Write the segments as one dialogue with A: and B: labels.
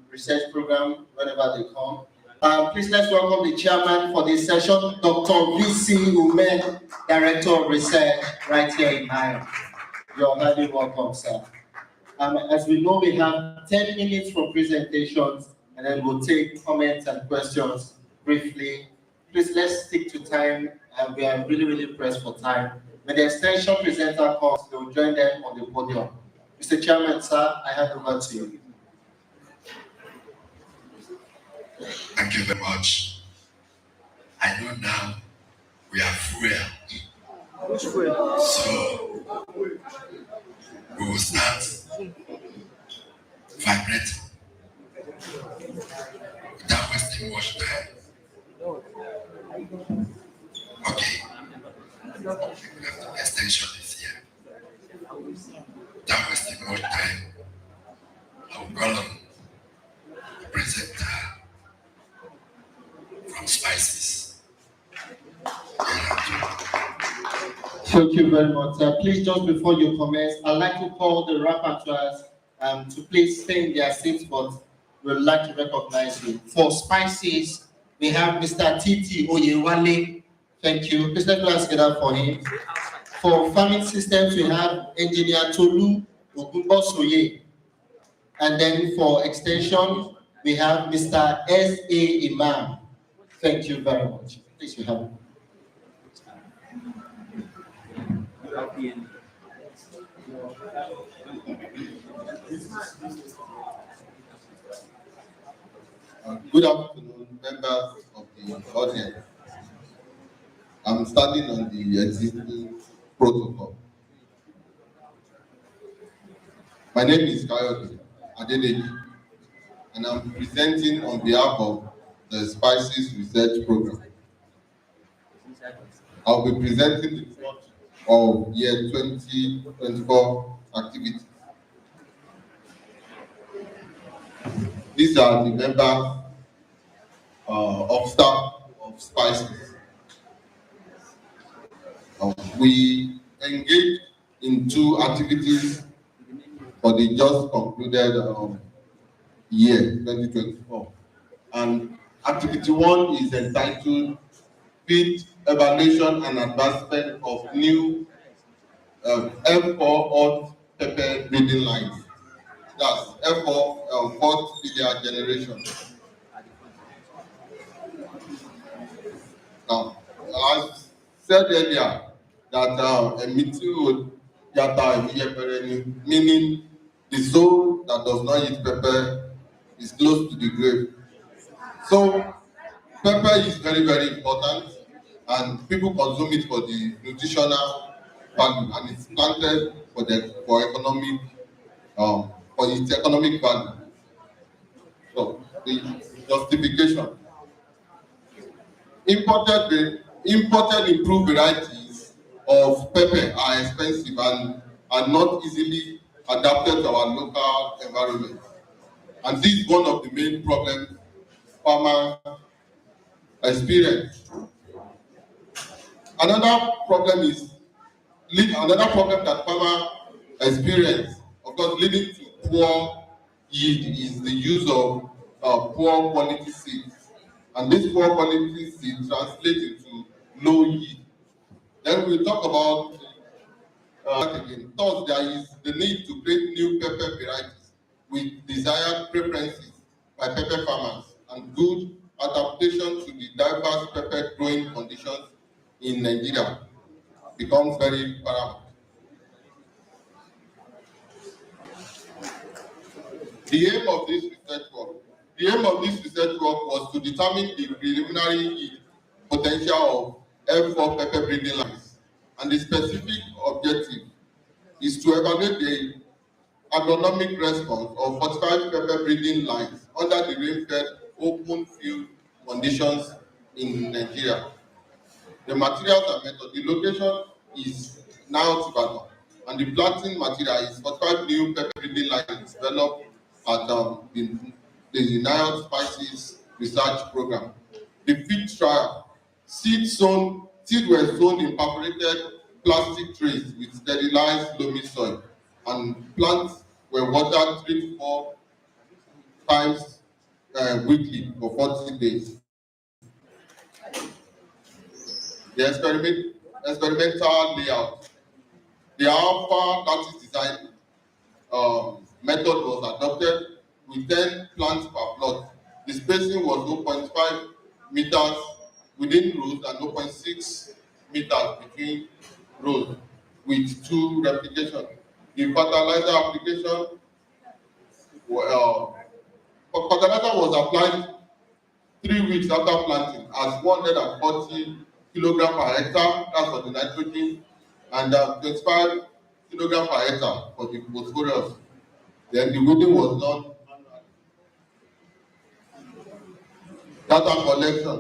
A: research program whenever they come. Please let's welcome the chairman for this session, Dr. V.C. Ume, Director of Research, right here in Ireland. You're highly welcome, sir. As we know, we have 10 minutes for presentations, and then we'll take comments and questions briefly. Please let's stick to time, and we are really, really pressed for time. When the extension presenter comes, we'll join them on the podium. Mr. Chairman, sir, I hand over to you.
B: Thank you very much. I know now we are full. So we will start vibrating without wasting much time. Okay. The extension is here. Without wasting much time, I will call on the presenter from Spices.
A: Thank you very much, sir. Please, just before you commence, I'd like to call the rapporteurs to please stay in their seats, but we'd like to recognize you. For Spices, we have Mr. Titi Oyewale. Thank you. Please let us get up for him. For Farming Systems, we have Engineer Tolu Ogunbosoye. And then for Extension, we have Mr. S.A. Imam. Thank you very much. Please, you have it.
C: Good afternoon, members of the audience. I'm starting on the existing protocol. My name is Kayode Adedeji, and I'm presenting on behalf of the Spices Research Program. I'll be presenting the report of year 2024 activities. These are the members of staff of Spices. We engaged in 2 activities for the just concluded year 2024. And activity 1 is entitled Feed Evaluation and Advancement of New F4 Hot Pepper Breeding Lines. That's F4 fourth filial generation. Now, as said earlier, that meaning the soul that does not eat pepper is close to the grave. So, pepper is very, very important, and people consume it for the nutritional value, and it's planted for economic for its economic value. So, the justification. Imported improved varieties of pepper are expensive and are not easily adapted to our local environment. And this is one of the main problems farmers experience. Another problem that farmers experience, of course, leading to poor yield, is the use of poor quality seeds. And this poor quality seed translates into low yield. Then we'll talk about again. Thus, there is the need to create new pepper varieties with desired preferences by pepper farmers and good adaptation to the diverse pepper growing conditions in Nigeria becomes very paramount. The aim of this research work was to determine the preliminary yield potential of F4 pepper breeding lines, and the specific objective is to evaluate the agronomic response of 45 pepper breeding lines under the rain-fed open field conditions in Nigeria. The materials and method. The location is now Tibadan, and the planting material is 45 new pepper breeding lines developed at the Nile Spices Research Program. The feed trial. Seeds were sown in perforated plastic trays with sterilized loamy soil, and plants were watered 3 to twice weekly for 40 days. The experimental layout. The alpha that is design method was adopted with 10 plants per plot. The spacing was 0.5 meters within rows and 0.6 meters between rows with 2 replications. The fertilizer application, fertilizer was applied 3 weeks after planting as 140 kilogram per hectare, that's for the nitrogen, and 25 kilogram per hectare for the phosphorus. Then the weeding was done manually. Data collection.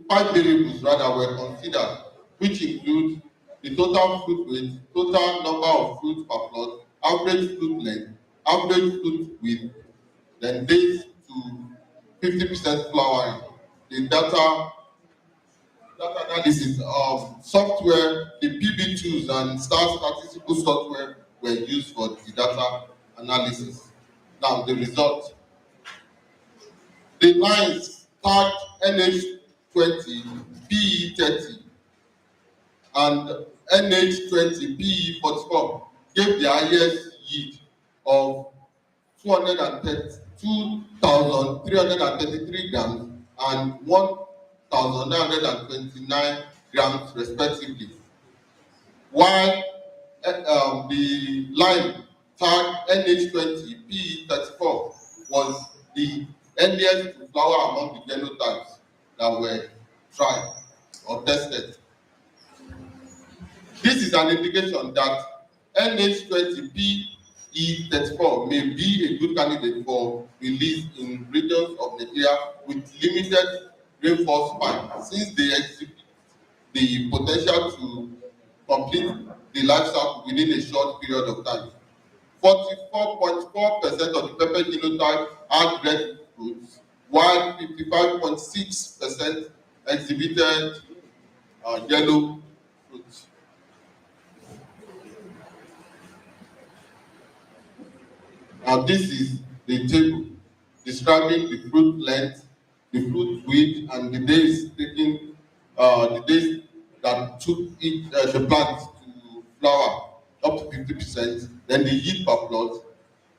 C: 5 variables rather were considered, which include the total fruit weight, total number of fruits per plot, average fruit length, average fruit width, then days to 50% flowering. The data analysis software, the PB tools and star statistical software were used for the data analysis. Now the result. The lines tagged NH20, PE30 and NH20, PE44 gave the highest yield of 2,333 grams and 1,929 grams respectively. While the line tagged NH20, PE34 was the earliest to flower among the genotypes that were tried or tested. This is an indication that NH20PE34 may be a good candidate for release in regions of Nigeria with limited rainfall span, since they exhibit the potential to complete the life cycle within a short period of time. 44.4% of the pepper genotype had red fruits, while 55.6% exhibited yellow fruits. Now this is the table describing the fruit length, the fruit width, and the days that took the plant to flower up to 50%, then the yield per plot,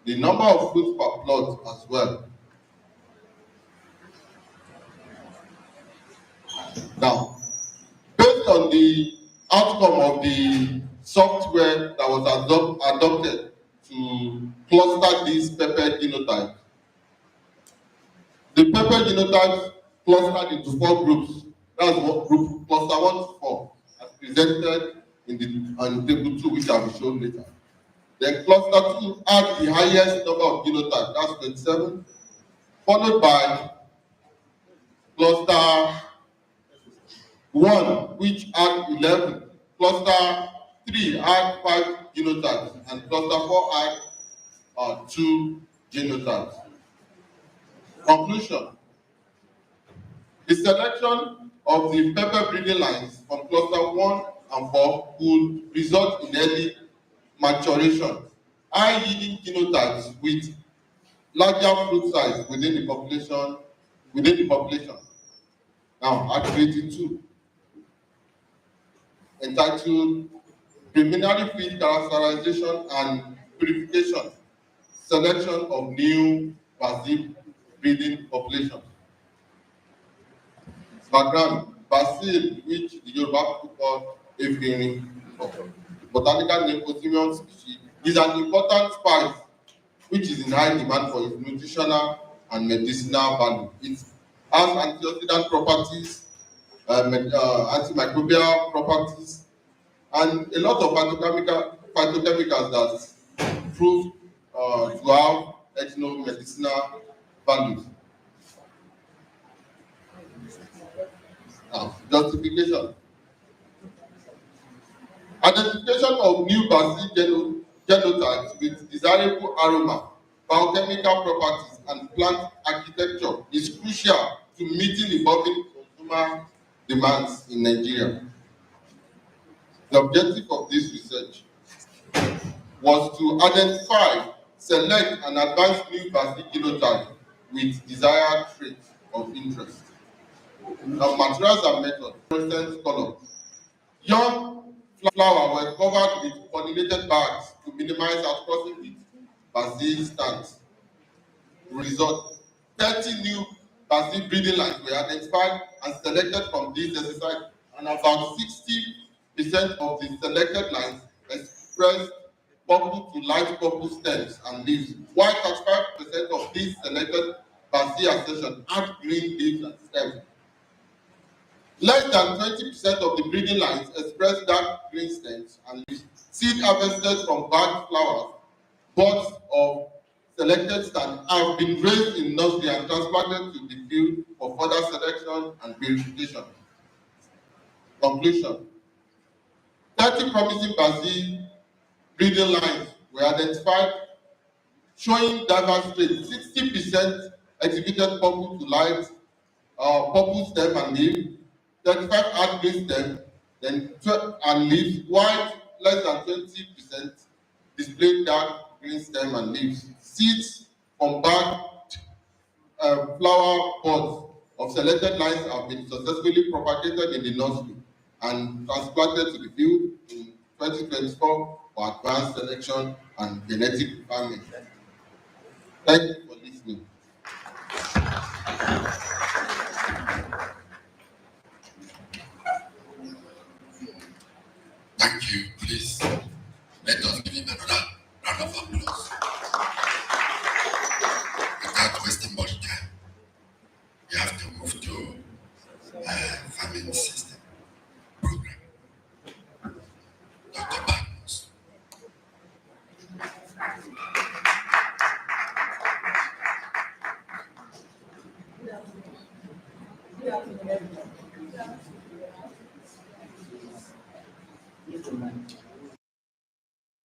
C: the number of fruits per plot as well. Now, based on the outcome of the software that was adopted to cluster these pepper genotypes, the pepper genotypes clustered into 4 groups. That's what group cluster 1 to 4, as presented in table 2, which I will show later. Then cluster 2 had the highest number of genotypes, that's 27, followed by cluster 1, which had 11, cluster 3 had 5 genotypes, and cluster 4 had 2 genotypes. Conclusion. The selection of the pepper breeding lines from cluster 1 and 4 could result in early maturation, high yielding genotypes with larger fruit size within the population. Now, activity 2, entitled Preliminary Feed Characterization and Purification, Selection of New Basil Breeding Populations. Background: Basil, which the Yoruba people call Efirin, botanical name Osimium species, is an important spice which is in high demand for its nutritional and medicinal value. It has antioxidant properties, antimicrobial properties, and a lot of phytochemicals that prove to have ethno-medicinal values. Now, justification. Identification of new basil genotypes with desirable aroma, biochemical properties, and plant architecture is crucial to meeting evolving consumer demands in Nigeria. The objective of this research was to identify select and advance new vaccine genotype with desired traits of interest. Now, materials and methods. Fluorescent color. Young flower were covered with pollinated bags to minimize outcrossing with vaccine stands. Result: 30 new vaccine breeding lines were identified and selected from this exercise, and about 60% of the selected lines expressed purple to light purple stems and leaves, while 35% of these selected vaccine accession had green leaves and stems. Less than 20% of the breeding lines express dark green stems and leaves. Seed harvested from bagged flowers, buds of selected stand have been raised in nursery and transplanted to the field for further selection and verification. Conclusion: 30 promising Brazil breeding lines were identified showing diverse traits. 60% exhibited purple to light purple stem and leaf, 35 had green stem, then 12 and leaves, while less than 20% displayed dark green stem and leaves. Seeds from bagged flower pods of selected lines have been successfully propagated in the nursery and transplanted to the field in 2024 for advanced selection and genetic farming. Thank you for listening.
B: Thank you. Please let us give him another round of applause. Without wasting much time, we have to move to farming system program. Dr. Barnes.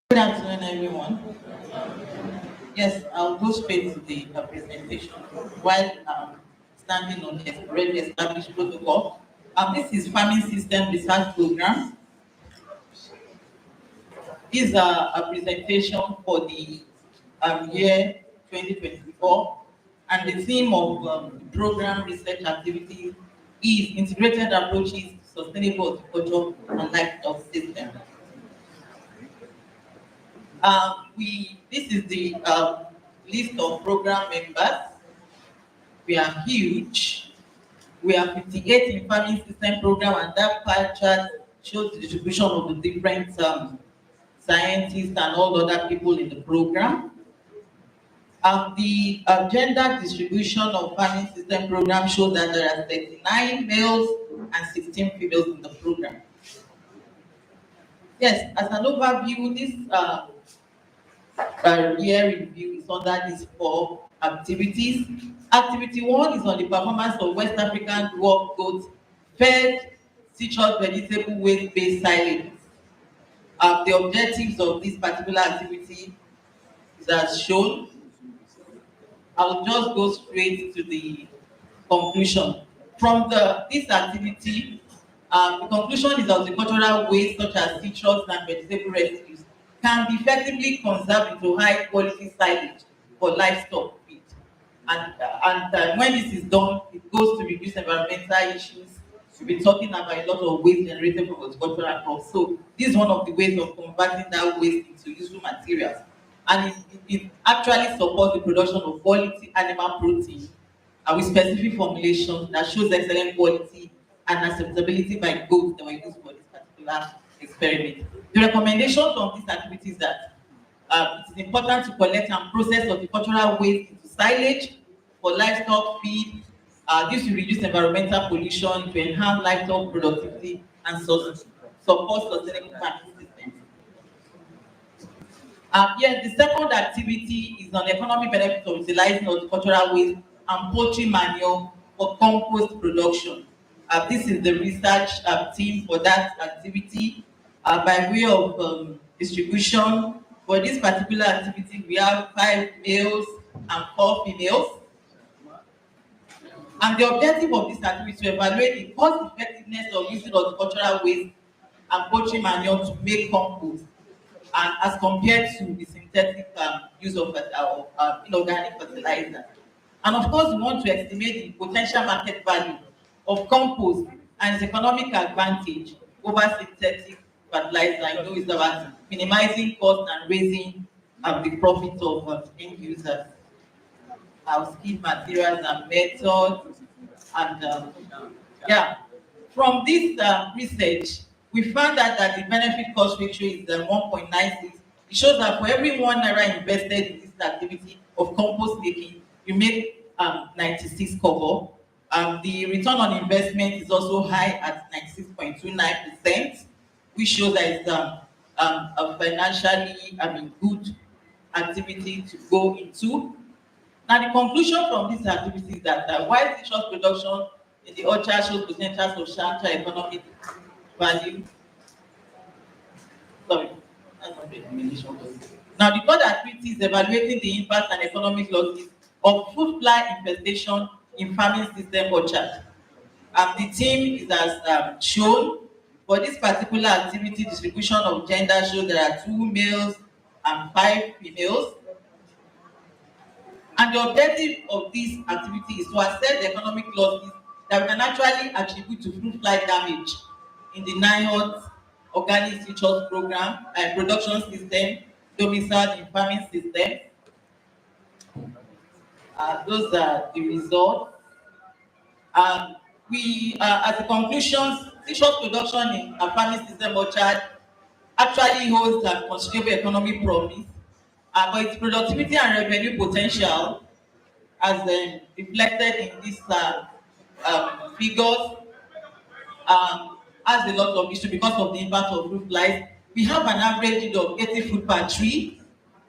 D: Good afternoon, everyone. Yes, I'll go straight to the presentation while standing on the already established protocol. This is Farming System Research Program. This is a presentation for the year 2024, and the theme of the program research activity is integrated approaches to sustainable agriculture and livestock system. This is the list of program members. We are huge. We are 58 in farming system program, and that pie chart shows the distribution of the different scientists and all other people in the program. The gender distribution of farming system program shows that there are 39 males and 16 females in the program. Yes, as an overview, this year review is under these 4 activities. Activity 1 is on the performance of West African dwarf goat fed citrus vegetable waste-based silage. The objectives of this particular activity is as shown. I'll just go straight to the conclusion. From this activity, the conclusion is that agricultural waste such as citrus and vegetable residues can be effectively conserved into high quality silage for livestock feed. And when this is done, it goes to reduce environmental issues. We'll be talking about a lot of waste generated from agricultural crops. So this is one of the ways of converting that waste into useful materials. And it actually supports the production of quality animal protein with specific formulations that shows excellent quality and acceptability by goats that were used for this particular experiment. The recommendations of this activity is that it is important to collect and process horticultural waste into silage for livestock feed. This will reduce environmental pollution, to enhance livestock productivity, and support sustainable farming systems. Yes, the second activity is on economic benefits of utilizing horticultural waste and poultry manure for compost production. This is the research team for that activity. By way of distribution, for this particular activity, we have 5 males and 4 females. And the objective of this activity is to evaluate the cost effectiveness of using horticultural waste and poultry manure to make compost. and as compared to the synthetic use of inorganic fertilizer. And of course, we want to estimate the potential market value of compost and its economic advantage over synthetic fertilizer. It's about minimizing cost and raising the profit of end users. Our skip materials and methods, and yeah. From this research, we found out that the benefit cost ratio is 1.96. It shows that for every 1 naira invested in this activity of compost making, you make 96 kobo. The return on investment is also high at 96.29%, which shows that it's a financially, good activity to go into. Now, the conclusion from this activity is that while citrus production in the orchard shows potential substantial economic value, sorry, that's not the recommendation. Now, the third activity is evaluating the impact and economic losses of fruit fly infestation in farming system orchard. The team is as shown. For this particular activity, distribution of gender shows there are 2 males and 5 females. And the objective of this activity is to assess the economic losses that we can actually attribute to fruit fly damage in the NIHOT organic citrus program and production system, domiciled in farming system. Those are the results. As a conclusion, citrus production in a farming system orchard actually holds a considerable economic promise, but its productivity and revenue potential, as reflected in these figures, has a lot of issue because of the impact of fruit flies. We have an average yield of 80 fruit per tree,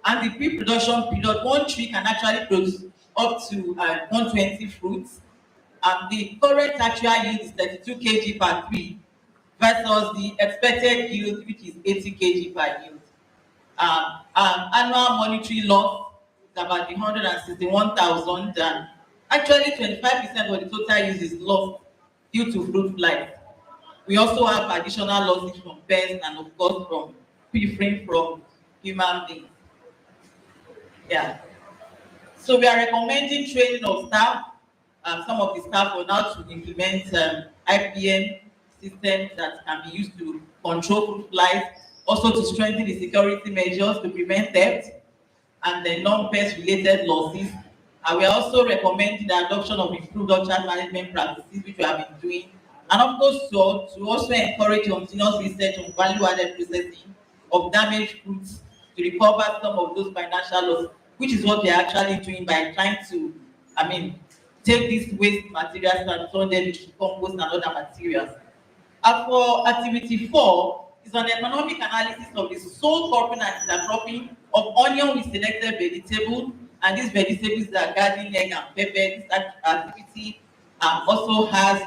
D: and the pre-production period, one tree can actually produce up to 120 fruits. The current actual yield is 32 kg per tree versus the expected yield, which is 80 kg per yield. Annual monetary loss is about 161,000, and actually 25% of the total use is lost due to fruit flies. We also have additional losses from pests and of course from pilfering from human beings. Yeah. So we are recommending training of staff. Some of the staff will now to implement IPM systems that can be used to control fruit flies, also to strengthen the security measures to prevent theft and the non-pest related losses. And we are also recommending the adoption of improved orchard management practices, which we have been doing. And of course, to also encourage continuous research on value-added processing of damaged fruits to recover some of those financial losses, which is what we are actually doing by trying to, take these waste materials and turn them into compost and other materials. As for activity 4, is an economic analysis of the sole cropping and intercropping of onion with selected vegetables, and these vegetables are garden egg and pepper. This activity also has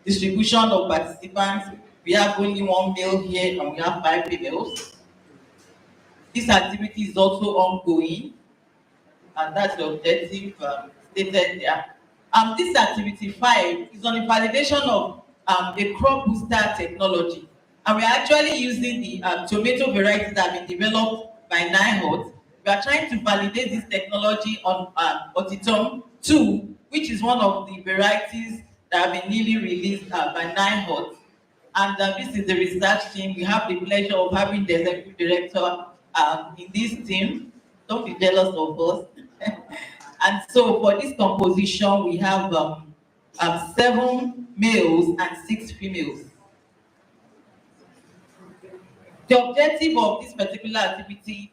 D: distribution of participants. We have only 1 male here and we have 5 females. This activity is also ongoing, and that's the objective stated there. This activity 5 is on the validation of a crop booster technology, and we are actually using the tomato varieties that have been developed by NIHOT. We are trying to validate this technology on Otitum 2, which is one of the varieties that have been newly released by NIHOT. And this is the research team. We have the pleasure of having the executive director in this team. Don't be jealous of us. And so for this composition, we have 7 males and 6 females. The objective of this particular activity,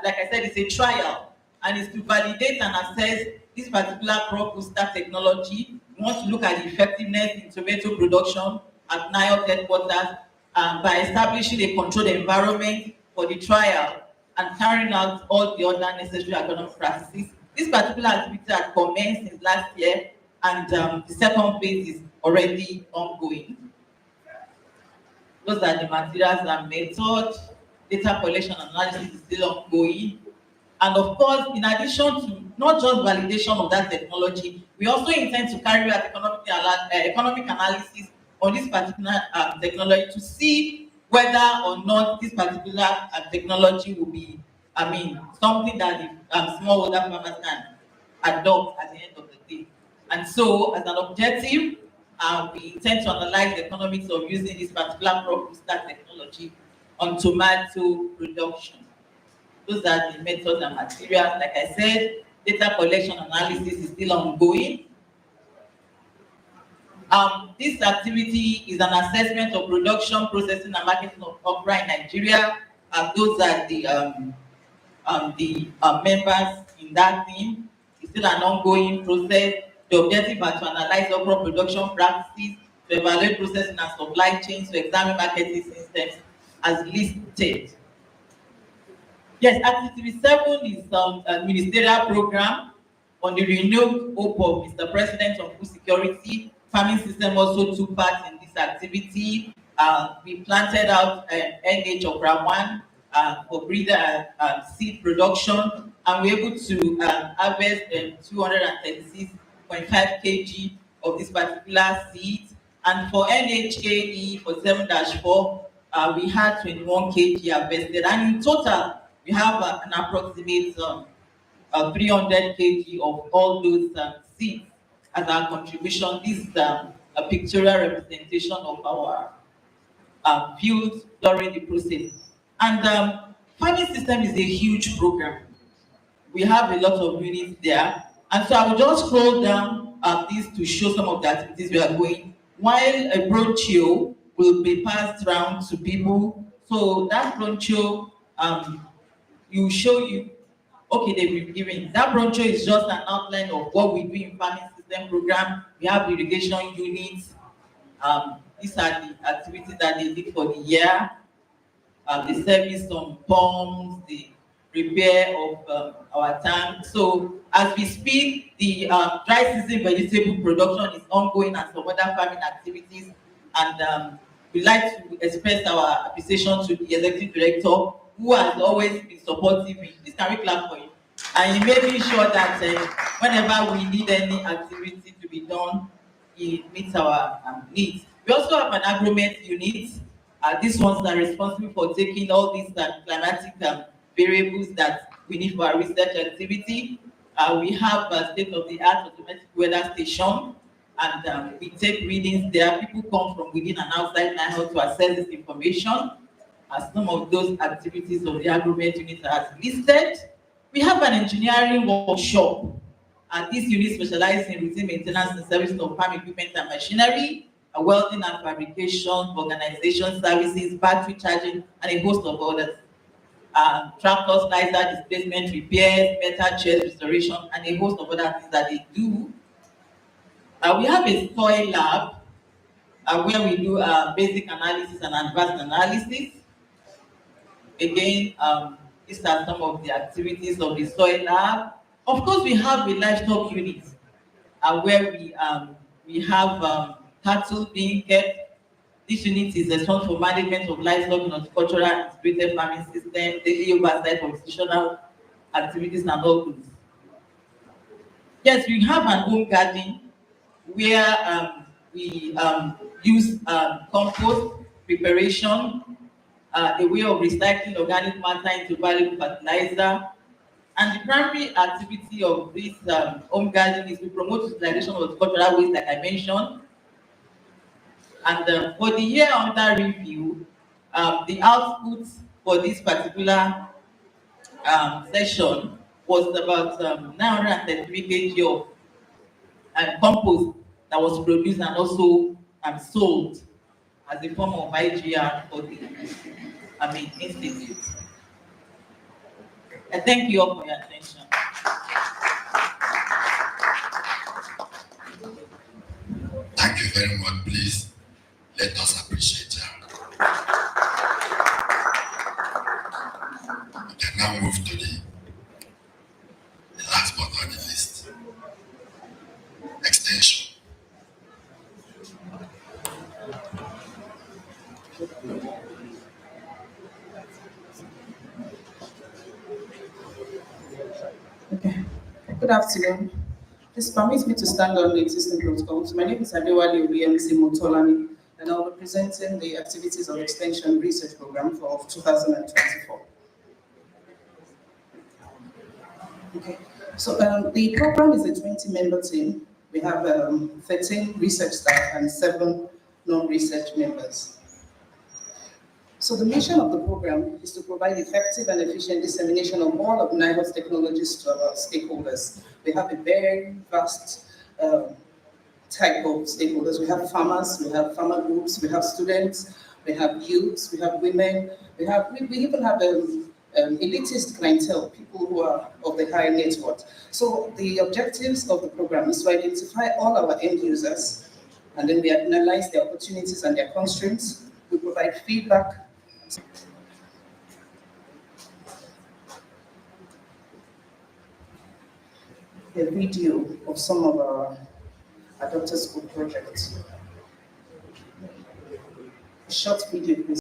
D: like I said, is a trial, and is to validate and assess this particular crop booster technology. We want to look at the effectiveness in tomato production at NIHOT headquarters by establishing a controlled environment for the trial and carrying out all the other necessary economic practices. This particular activity had commenced since last year, and the second phase is already ongoing. Those are the materials and methods. Data collection and analysis is still ongoing. And of course, in addition to not just validation of that technology, we also intend to carry out economic analysis on this particular technology to see whether or not this particular technology will be, something that the smallholder farmers can adopt at the end of the day. And so, as an objective, we intend to analyze the economics of using this particular crop booster technology on tomato production. Those are the methods and materials. Like I said, data collection analysis is still ongoing. This activity is an assessment of production, processing, and marketing of okra in Nigeria. Those are the members in that team. It's still an ongoing process. The objective is to analyze okra production practices, to evaluate processing and supply chains, to examine marketing systems as listed. Yes, Activity 7 is a ministerial program on the renewed hope of Mr. President on food security. Farming system also took part in this activity. We planted out NH Okra 1 for breeder and seed production, and we were able to harvest 236.5 kg of this particular seed. And for NHAE for 7-4, we had 21 kg harvested, and in total, we have an approximate 300 kg of all those seeds as our contribution. This is a pictorial representation of our fields during the process. And farming system is a huge program. We have a lot of units there. And so I will just scroll down this to show some of the activities we are going. While a brochure will be passed around to people. So that brochure will show you, okay, they've been given. That brochure is just an outline of what we do in farming system program. We have irrigation units. These are the activities that they did for the year. The service on pumps, the repair of our tank. So as we speak, the dry season vegetable production is ongoing and some other farming activities. And we'd like to express our appreciation to the executive director, who has always been supportive in this curriculum for you. And he made sure that whenever we need any activity to be done, he meets our needs. We also have an agromet unit. These ones are responsible for taking all these climatic variables that we need for our research activity. We have a state-of-the-art automatic weather station, and we take readings there. People come from within and outside NIHO to access this information. Some of those activities of the agromet unit are listed. We have an engineering workshop. This unit specializes in routine maintenance and service of farm equipment and machinery, welding and fabrication, organization services, battery charging, and a host of others. Tractor, slicer, displacement repairs, metal chairs restoration, and a host of other things that they do. We have a soil lab where we do basic analysis and advanced analysis. Again, these are some of the activities of the soil lab. Of course, we have a livestock unit where we have cattle being kept. This unit is responsible for management of livestock in horticultural integrated farming system, daily oversight of institutional activities and all those. Yes, we have an home garden where we use compost preparation, a way of recycling organic matter into valuable fertilizer. And the primary activity of this home garden is to promote utilization of horticultural waste, like I mentioned. And for the year under review, the output for this particular session was about 933 kg of compost that was produced and also sold as a form of IGR for the institute. I thank you all for your attention.
B: Thank you very much. Please let us appreciate her. We can now move to the last but not the least, extension.
E: Okay. Good afternoon. This permits me to stand on the existing protocols. My name is Adewale Williams Motolani, and I'll be presenting the activities of Extension Research Program for 2024. Okay, so the program is a 20-member team. We have 13 research staff and 7 non-research members. So the mission of the program is to provide effective and efficient dissemination of all of NIHOT's technologies to our stakeholders. We have a very vast type of stakeholders. We have farmers, we have farmer groups, we have students, we have youths, we have women, we even have elitist clientele, people who are of the higher net worth. So the objectives of the program is to identify all our end users, and then we analyze their opportunities and their constraints. We provide feedback. A video of some of our adopted school projects. A short video, please.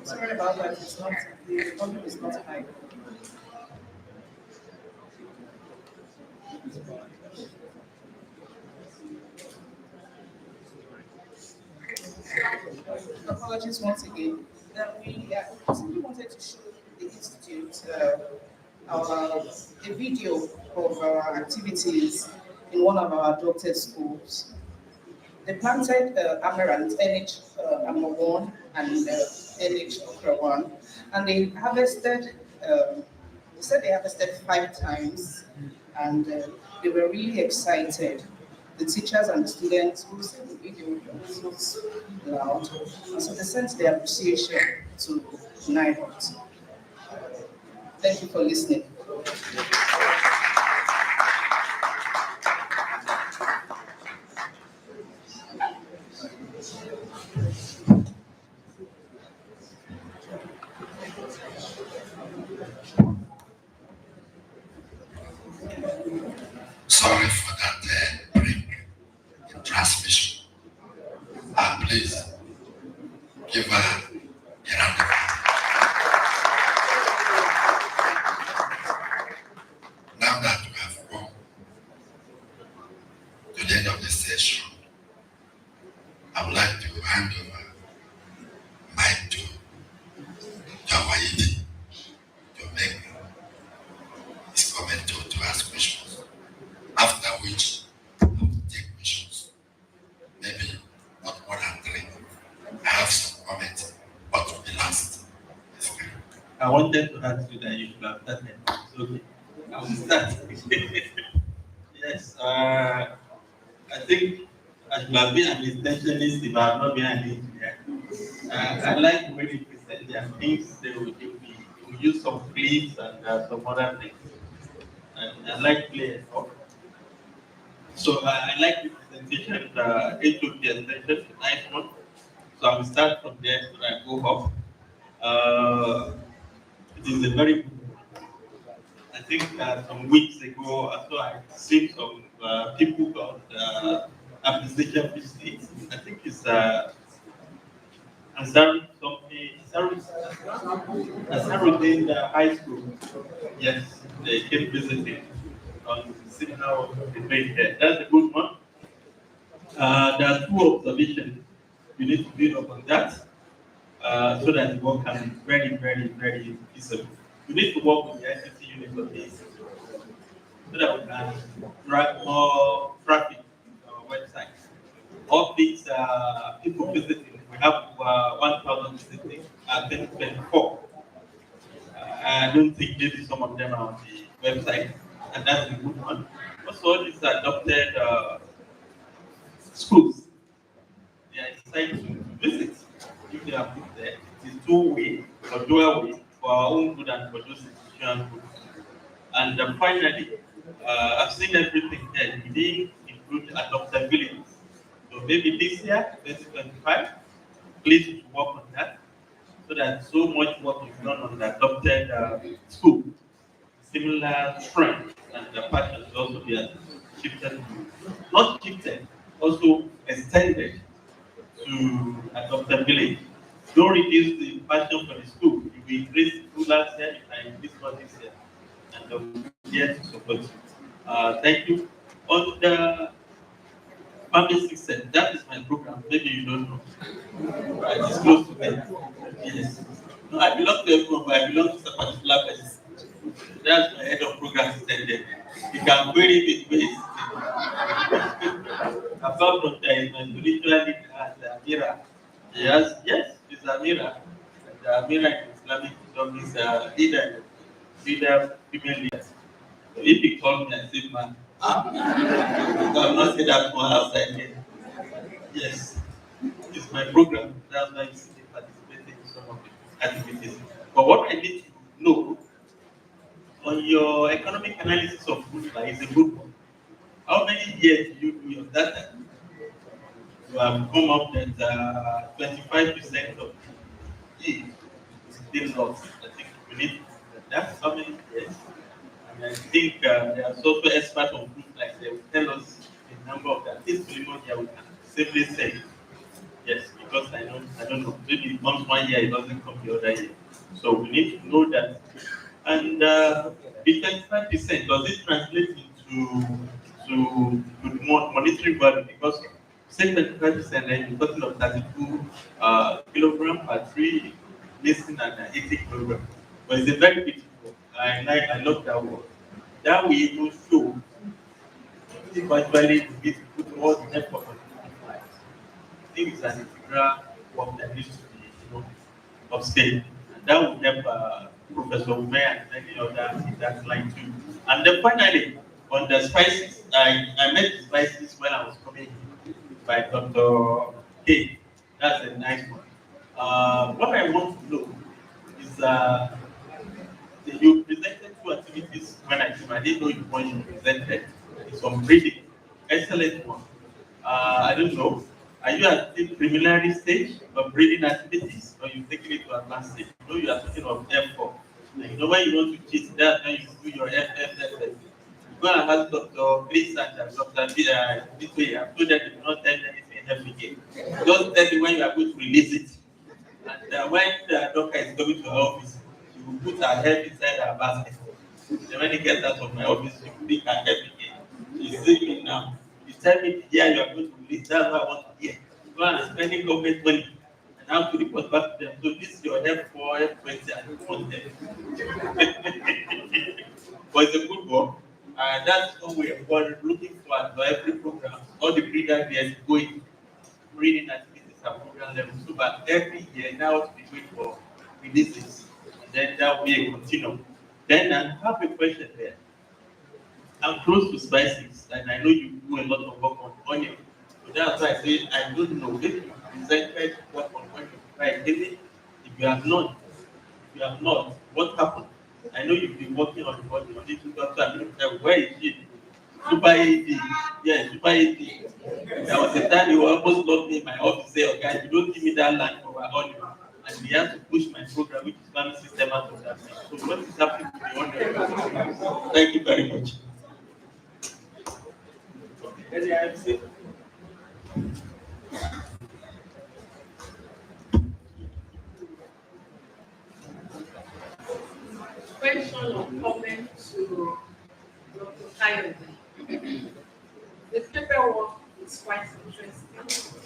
E: Sorry about that. It's not, the volume is not high. Apologies once again. That we simply wanted to show the institute a video of our activities in one of our adopted schools. They planted amaranth, NH Ammo 1 and NH Okra 1, and they harvested, they said they harvested 5 times, and they were really excited. The teachers and the students who saw the video was loud, and so they sent their appreciation to NIHOT. Thank you for listening.
B: Sorry for that break in transmission.
F: I wanted to ask you that you should have started. It's okay. I will start. Yes, I think I should have been an intentionalist if I have not been an engineer. I like when you present their things, they will use some clips and some other things. And I like playing. So I like the presentation, it took the attention, nice one. So I will start from there so I go up. Uh, it is a very good one. I think some weeks ago, after I received some people got appreciation visits. I think it's Azari something, Azari high school. Yes, they came visiting on see how they made there. That's a good one. There are two observations you need to build up on that so that the work can be very, very, very feasible. You need to work with the ICT unit of this so that we can drive more traffic to our website. Of these people visiting, we have 1,000 visiting at 2024. I don't think maybe some of them are on the website, and that's a good one. Also, all these adopted schools, they are excited to visit. If they are put there, it is two-way or dual way for our own good and for those institutional good. And finally, I've seen everything there. We didn't include adoptability. So maybe this year, 2025, please work on that so that so much work is done on the adopted school. Similar trend and the passion should also be shifted, not shifted, also extended to adoptability. Don't reduce the passion for the school. If we increase school last year, you can increase for this year. And we're here to support you. Thank you. On the family system, that is my program. Maybe you don't know. Right, it's close to me. Yes. No, I belong to everyone, but I belong to a particular person. That's my head of program system there. You can query it with ways. Apart from that, my spiritual leader has Amira. Yes, yes, it's Amira. And Amira in Islamic Islam is leader, female leader. So if he called me and said, man, I will not say that one outside here. Yes, it's my program. That's why you see me participating in some of the activities. But what I need to know on your economic analysis of food supply is a good one. How many years do you do your data? You have come up that 25% of the is still lost. I think we need that's how many years. And I think there are also experts on food like they will tell us the number of that. This minimum here we can safely say yes, because I don't know. Maybe it comes one year, it doesn't come the other year. So we need to know that. And the 25%, does it translate to the monetary value? Because say 25%, then you're talking of 32 kilogram per tree, listen and 80 kilogram. But it's a very beautiful. I love that word. That will even show if actually we put all the effort on the lives. I think it's an integral work that needs to be, upscaled. And that will help Professor Ume and many others in that line too. And then finally, on the spices, I met the spices when I was coming by Dr. K. That's a nice one. What I want to know is you presented two activities when I came. I didn't know you presented. It's on breeding. Excellent one. I don't know. Are you at the preliminary stage of breeding activities or you taking it to advanced stage? You know you are talking of F4. And you know when you want to cheat, that's when you do your FFFF. You go and ask Dr. Chris and Dr. Bitoye. I'm told that they do not tell anything every day. Just tell me when you are going to release it. And when the doctor is coming to her office, she will put her head inside her basket. Then when he gets out of my office, she will pick her head again. She's seeing me now. You tell me the year you are going to release, that's what I want to hear. Go and spending government money. And I have to report back to them. So this is your F4, F20, I don't want them. But it's a good one. And that's what we are looking for every program. All the breeders they are going breeding activities at program level. So but every year now we wait for releases. And then that will be a continuum. Then I have a question there. I'm close to spices, and I know you do a lot of work on onion. So that's why I say I don't know if you presented work on onion. Right? If you have not, what happened? I know you've been working on the onion. This is what I mean, where is it? Super AD. Yeah, Super AD. There was a time you almost locked me in my office, say, okay, if you don't give me that land for our onion, and we have to push my program, which is farming system out of that. So what is happening to the onion? Thank you very much. Any answer?
G: Question or comment to Dr. Kayode. The paperwork is quite interesting.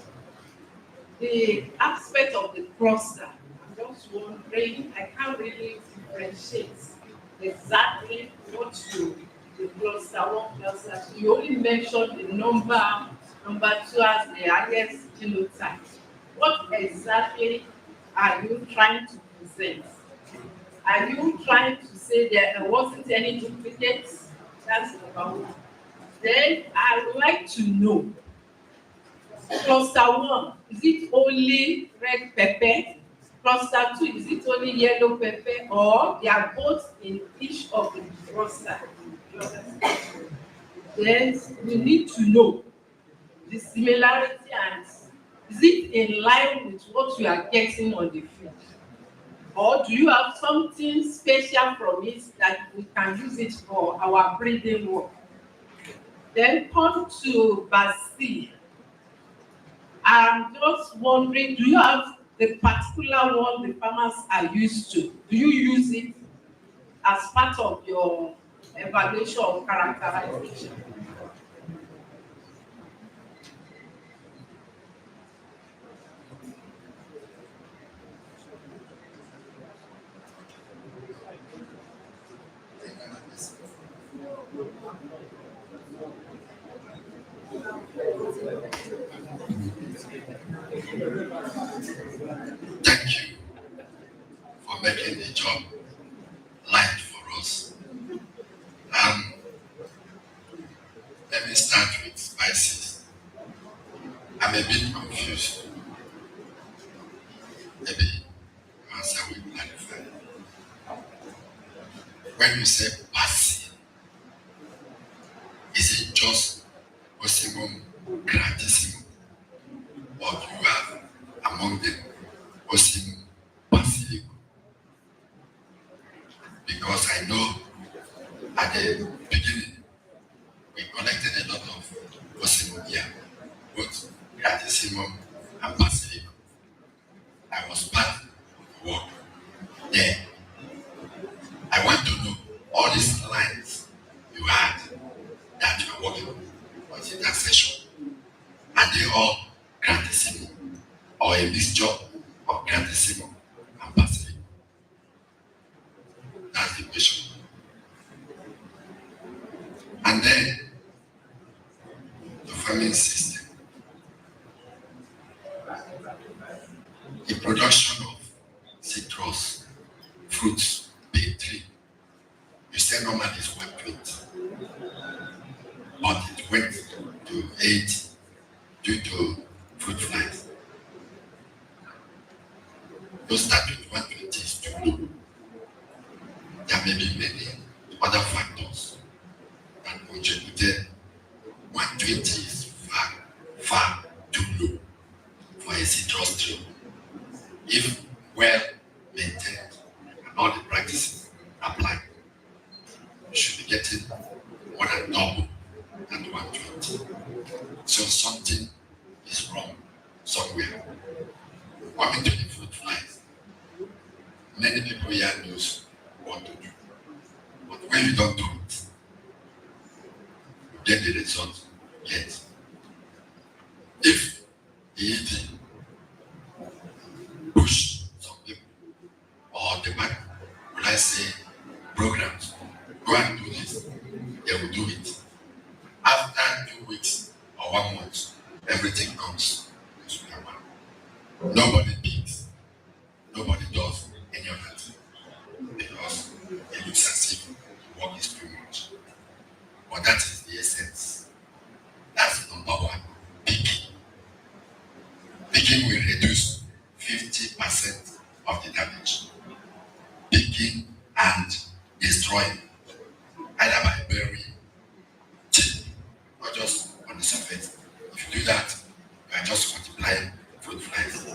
G: The aspect of the cluster, I'm just wondering, I can't really differentiate exactly what the cluster one, cluster two. You only mentioned the number two as the highest genotype. What exactly are you trying to present? Are you trying to say there wasn't any duplicates? That's number one. Then I would like to know, cluster one, is it only red pepper? Cluster two, is it only yellow pepper? Or they are both in each of the cluster? Then we need to know the similarity and is it in line with what you are getting on the field? Or do you have something special from it that we can use it for our breeding work? Then come to Basil. I'm just wondering, do you have the particular one the farmers are used to? Do you use it as part of your evaluation of characterization?
B: Thank you for making the job light for us. Let me start with spices. I'm a bit confused. Maybe answer will clarify. When you say basil, is it just Osimum gratissimum? Or do you have among them Osimum basilicum? Because I know at the beginning we collected a lot of Osimum here, both gratissimum and basilicum. I was part of the work there. I want to know all these lines you had that you are working on. Was it that session? Are they all gratissimum or a mixture of gratissimum and basilicum? That's the question. And then the farming system. The production of citrus, fruits, big tree. You say normally it's 120, but it went to 8 due to fruit flies. Those start with 120 is too low. There may be many other factors that contributed. 120 is far, far too low for a citrus tree. If well maintained and all the practices applied, you should be getting more than double than 120. So something is wrong somewhere. Coming to the fruit flies, many people here knows what to do. But when you don't do it, you get the result you get. If the eating push some people or the man, will I say, programs, go and do this, they will do it. After 2 weeks or 1 month, everything comes to square one. Nobody picks, nobody does any of that. and destroying, either by burying deep or just on the surface. If you do that, you are just multiplying fruit flies.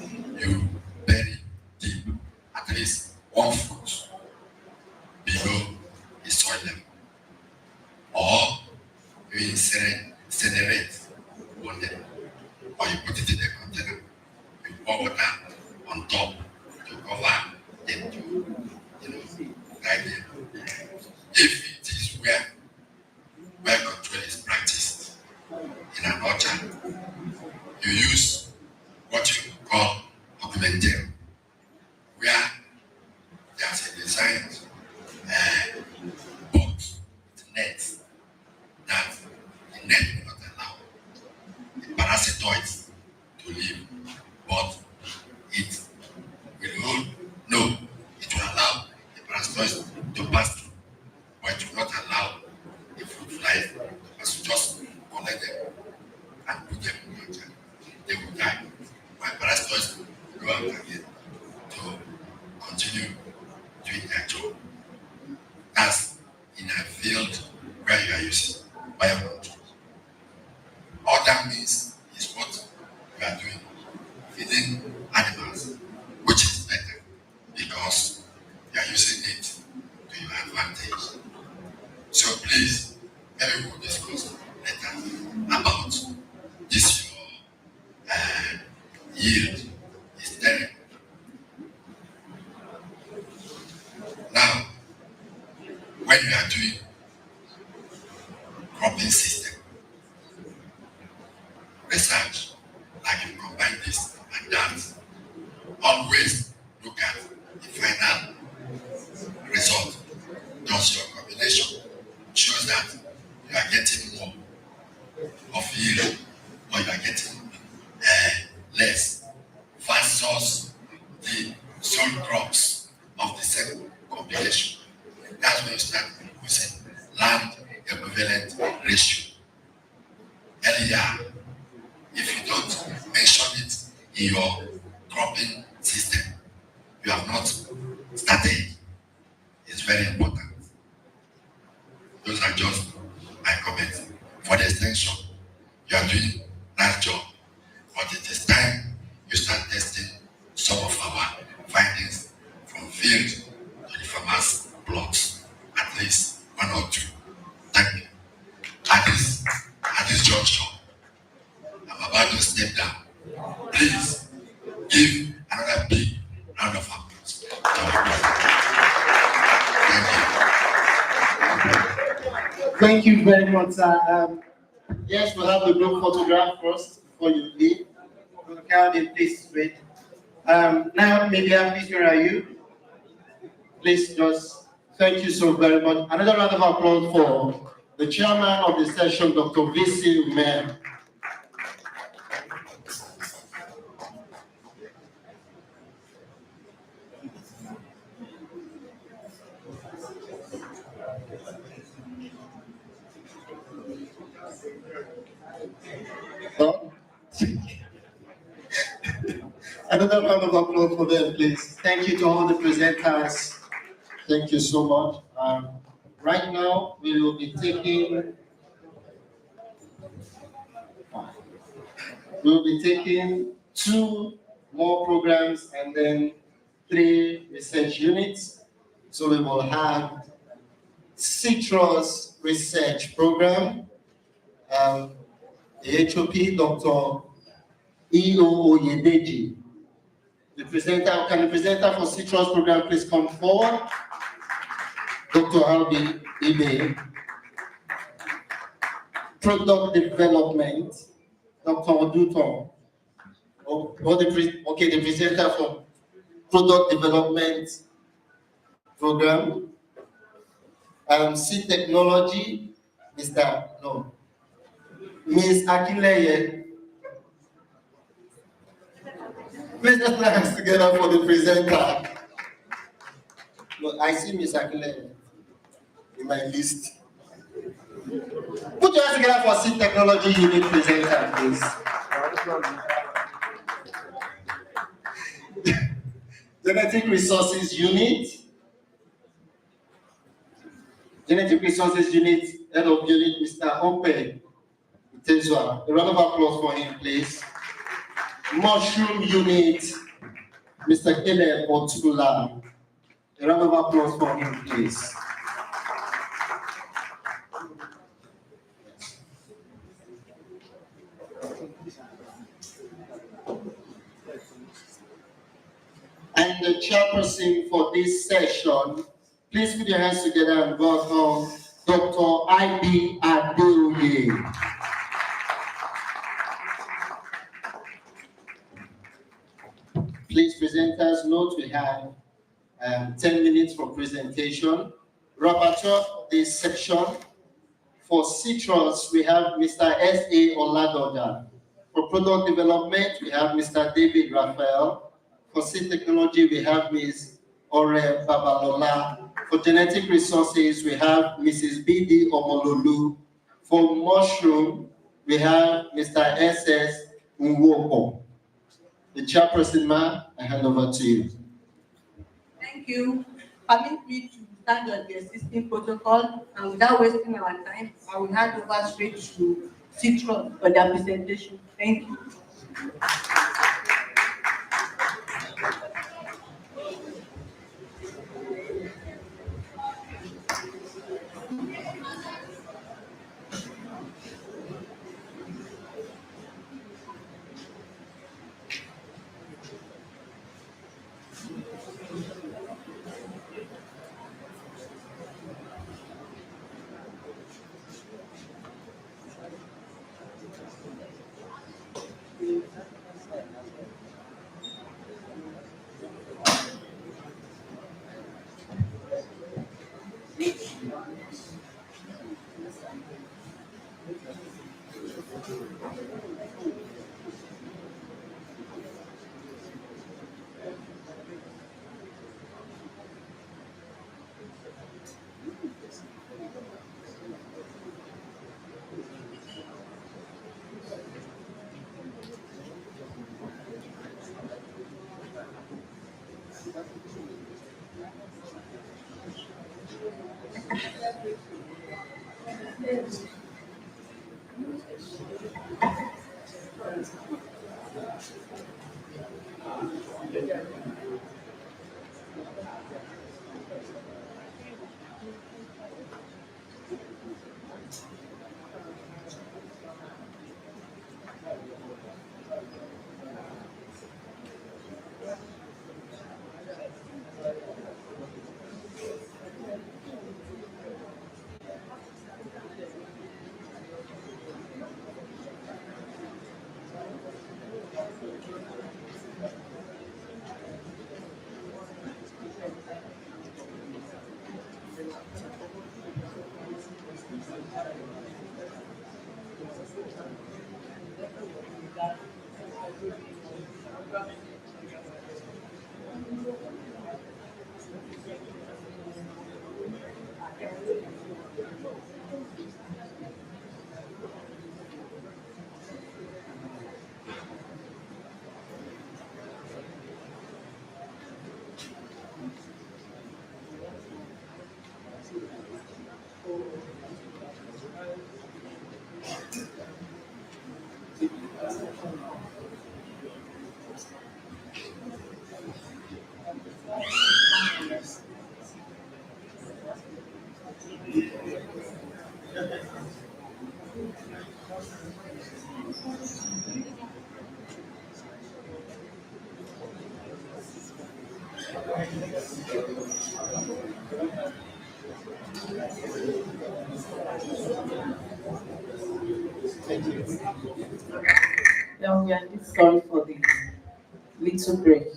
B: You bury deep, at least 1 foot below the soil level. Or you incinerate on them, or you put it in a container. You pour water on top to cover them to, right there. If it is where control is practiced in an orchard, you use what you call augmentation, where there's a designed box with nets that the net will not allow the parasitoids to live, but it will hold, no, it will allow the parasitoids to pass through, but it will not allow the fruit flies to pass through. Just collect them and put them in the orchard. They will die. My parasitoids will go out again to continue doing their job. That's in a field where you are using biocontrol. All that means is what you are doing, feeding animals, which is better because you are using it to your advantage. So please, maybe we'll discuss later about this your yield is terrible. Now, when you are doing cropping system research, like you combine this and that, always look at the final result. Does your combination shows that you are getting more of yield or you are getting less versus the soil crops of the same combination? That's when you start using land equivalent ratio. Earlier, if you don't mention it in your cropping system, you have not started. It's very important. Those are just my comments. For the extension, you are doing that job, but it is time you start testing some of our findings from field to the farmers' plots, at least 1 or 2. Thank you. At this juncture, I'm about to step down. Please give another big round of applause.
A: Thank you very much, sir. Yes, we'll have the group photograph first before you leave. We'll count in, please wait. Now, maybe where are you? Please just thank you so very much. Another round of applause for the chairman of the session, Dr. V.C. Umer. Another round of applause for them, please. Thank you to all the presenters. Thank you so much. Right now, we will be taking 2 more programs and then 3 research units. So we will have citrus research program. The HOP, Dr. E.O. Oyedeji. Can the presenter for citrus program please come forward? Dr. Albi Ibe. Product development, Dr. Oduton. The presenter for product development program. Seed technology, Ms. Akinleye. Please just put hands together for the presenter. No, I see Ms. Akinleye in my list. Put your hands together for seed technology unit presenter, please. Genetic resources unit. Genetic Resources Unit, Head of Unit, Mr. Ope Itezwa. A round of applause for him, please. Mushroom Unit, Mr. Caleb Otula. A round of applause for him, please. And the chairperson for this session, please put your hands together and welcome Dr. I.B. Adeoye. Please, presenters, note we have 10 minutes for presentation. Rapporteur of this section, for citrus, we have Mr. S.A. Oladoja. For product development, we have Mr. David Raphael. For seed technology, we have Ms. Ore Babalola. For genetic resources, we have Mrs. B.D. Omololu. For mushroom, we have Mr. S.S. Nwoko. The chairperson, ma'am, I hand over to you.
H: Thank you. Permit me to stand on the existing protocol, and without wasting our time, I will hand over straight to Citrus for their presentation. Thank you.
E: Yeah, we are indeed sorry for the little break.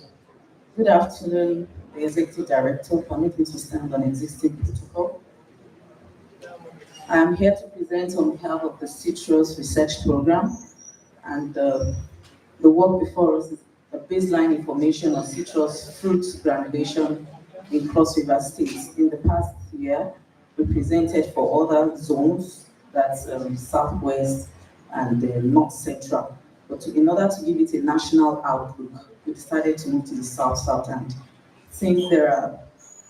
E: Good afternoon, the Executive Director. Permit me to stand on existing protocol. I am here to present on behalf of the Citrus Research Program, and the work before us is a baseline information on citrus fruit granulation in Cross River State. In the past year, we presented for other zones, that's Southwest and North Central. But in order to give it a national outlook, we decided to move to the South and since there are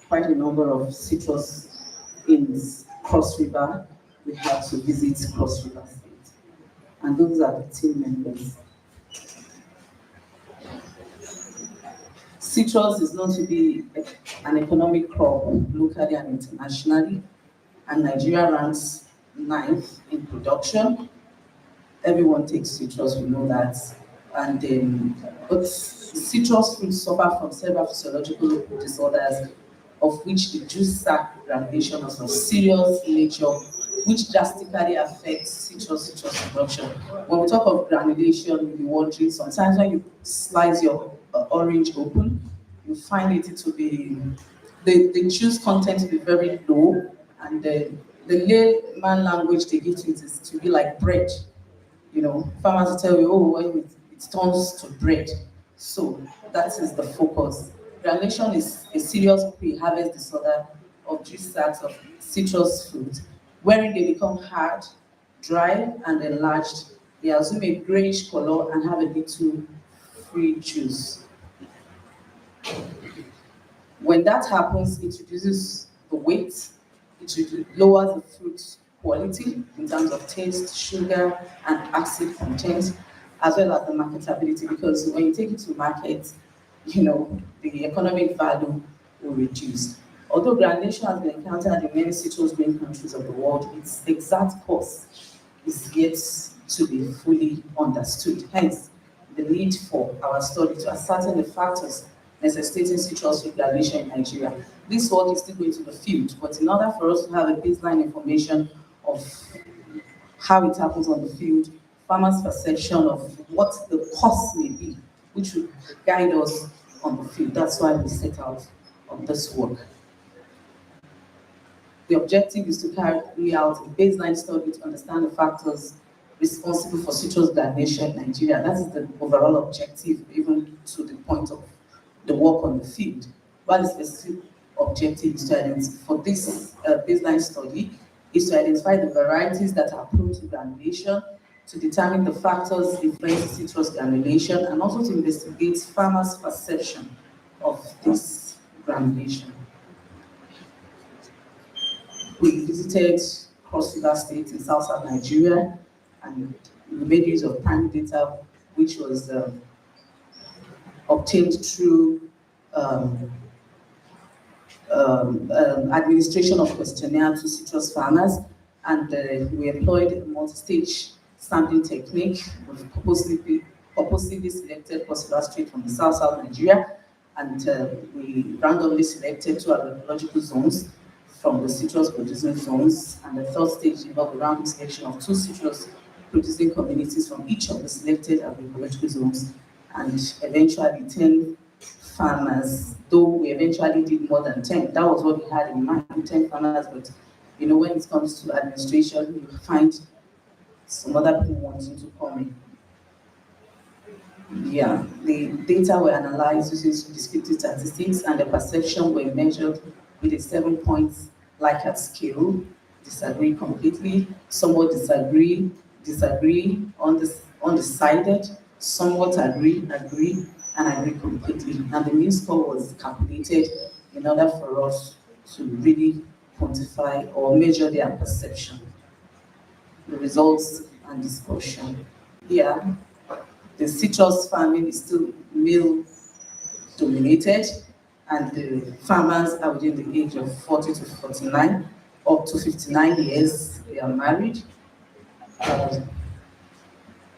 E: quite a number of citrus in Cross River, we had to visit Cross River State. And those are the team members. Citrus is known to be an economic crop locally and internationally, and Nigeria ranks 9th in production. Everyone takes citrus, we know that. And but citrus fruits suffer from several physiological disorders, of which the juice sac granulation is of serious nature, which drastically affects citrus production. When we talk of granulation, you'll be wondering, sometimes when you slice your orange open, you find it to be, the juice content to be very low, and the layman language they give to it is to be like bread. You know, farmers will tell you, oh, when it turns to bread. So that is the focus. Granulation is a serious pre-harvest disorder of juice sacs of citrus fruit, wherein they become hard, dry, and enlarged. They assume a grayish color and have a little free juice. When that happens, it reduces the weight, it lowers the fruit quality in terms of taste, sugar, and acid content, as well as the marketability, because when you take it to market, you know, the economic value will reduce. Although granulation has been encountered in many citrus-growing countries of the world, its exact cause is yet to be fully understood. Hence, the need for our study to ascertain the factors necessitating citrus fruit granulation in Nigeria. This work is still going to the field, but in order for us to have a baseline information of how it happens on the field, farmers' perception of what the cost may be, which will guide us on the field. That's why we set out on this work. The objective is to carry out a baseline study to understand the factors responsible for citrus granulation in Nigeria. That is the overall objective, even to the point of the work on the field. While the specific objective is to identify, for this baseline study, is to identify the varieties that are prone to granulation, to determine the factors influencing citrus granulation, and also to investigate farmers' perception of this granulation. We visited Cross River State in South Nigeria, and we made use of primary data, which was obtained through administration of questionnaire to citrus farmers, and we employed a multi-stage sampling technique. We've purposely selected Cross River State from the South Nigeria, and we randomly selected 2 agroecological zones from the citrus producing zones, and the third stage involved a random selection of 2 citrus producing communities from each of the selected agroecological zones, and eventually 10 farmers, though we eventually did more than 10. That was what we had in mind, 10 farmers, but you know, when it comes to administration, you find some other people wanting to come in. Yeah, the data were analyzed using descriptive statistics, and the perception were measured with a 7-point Likert scale. Disagree completely, somewhat disagree, undecided, somewhat agree, and agree completely. And the mean score was calculated in order for us to really quantify or measure their perception. The results and discussion. Here, the citrus farming is still male dominated, and the farmers are within the age of 40 to 49, up to 59 years, they are married.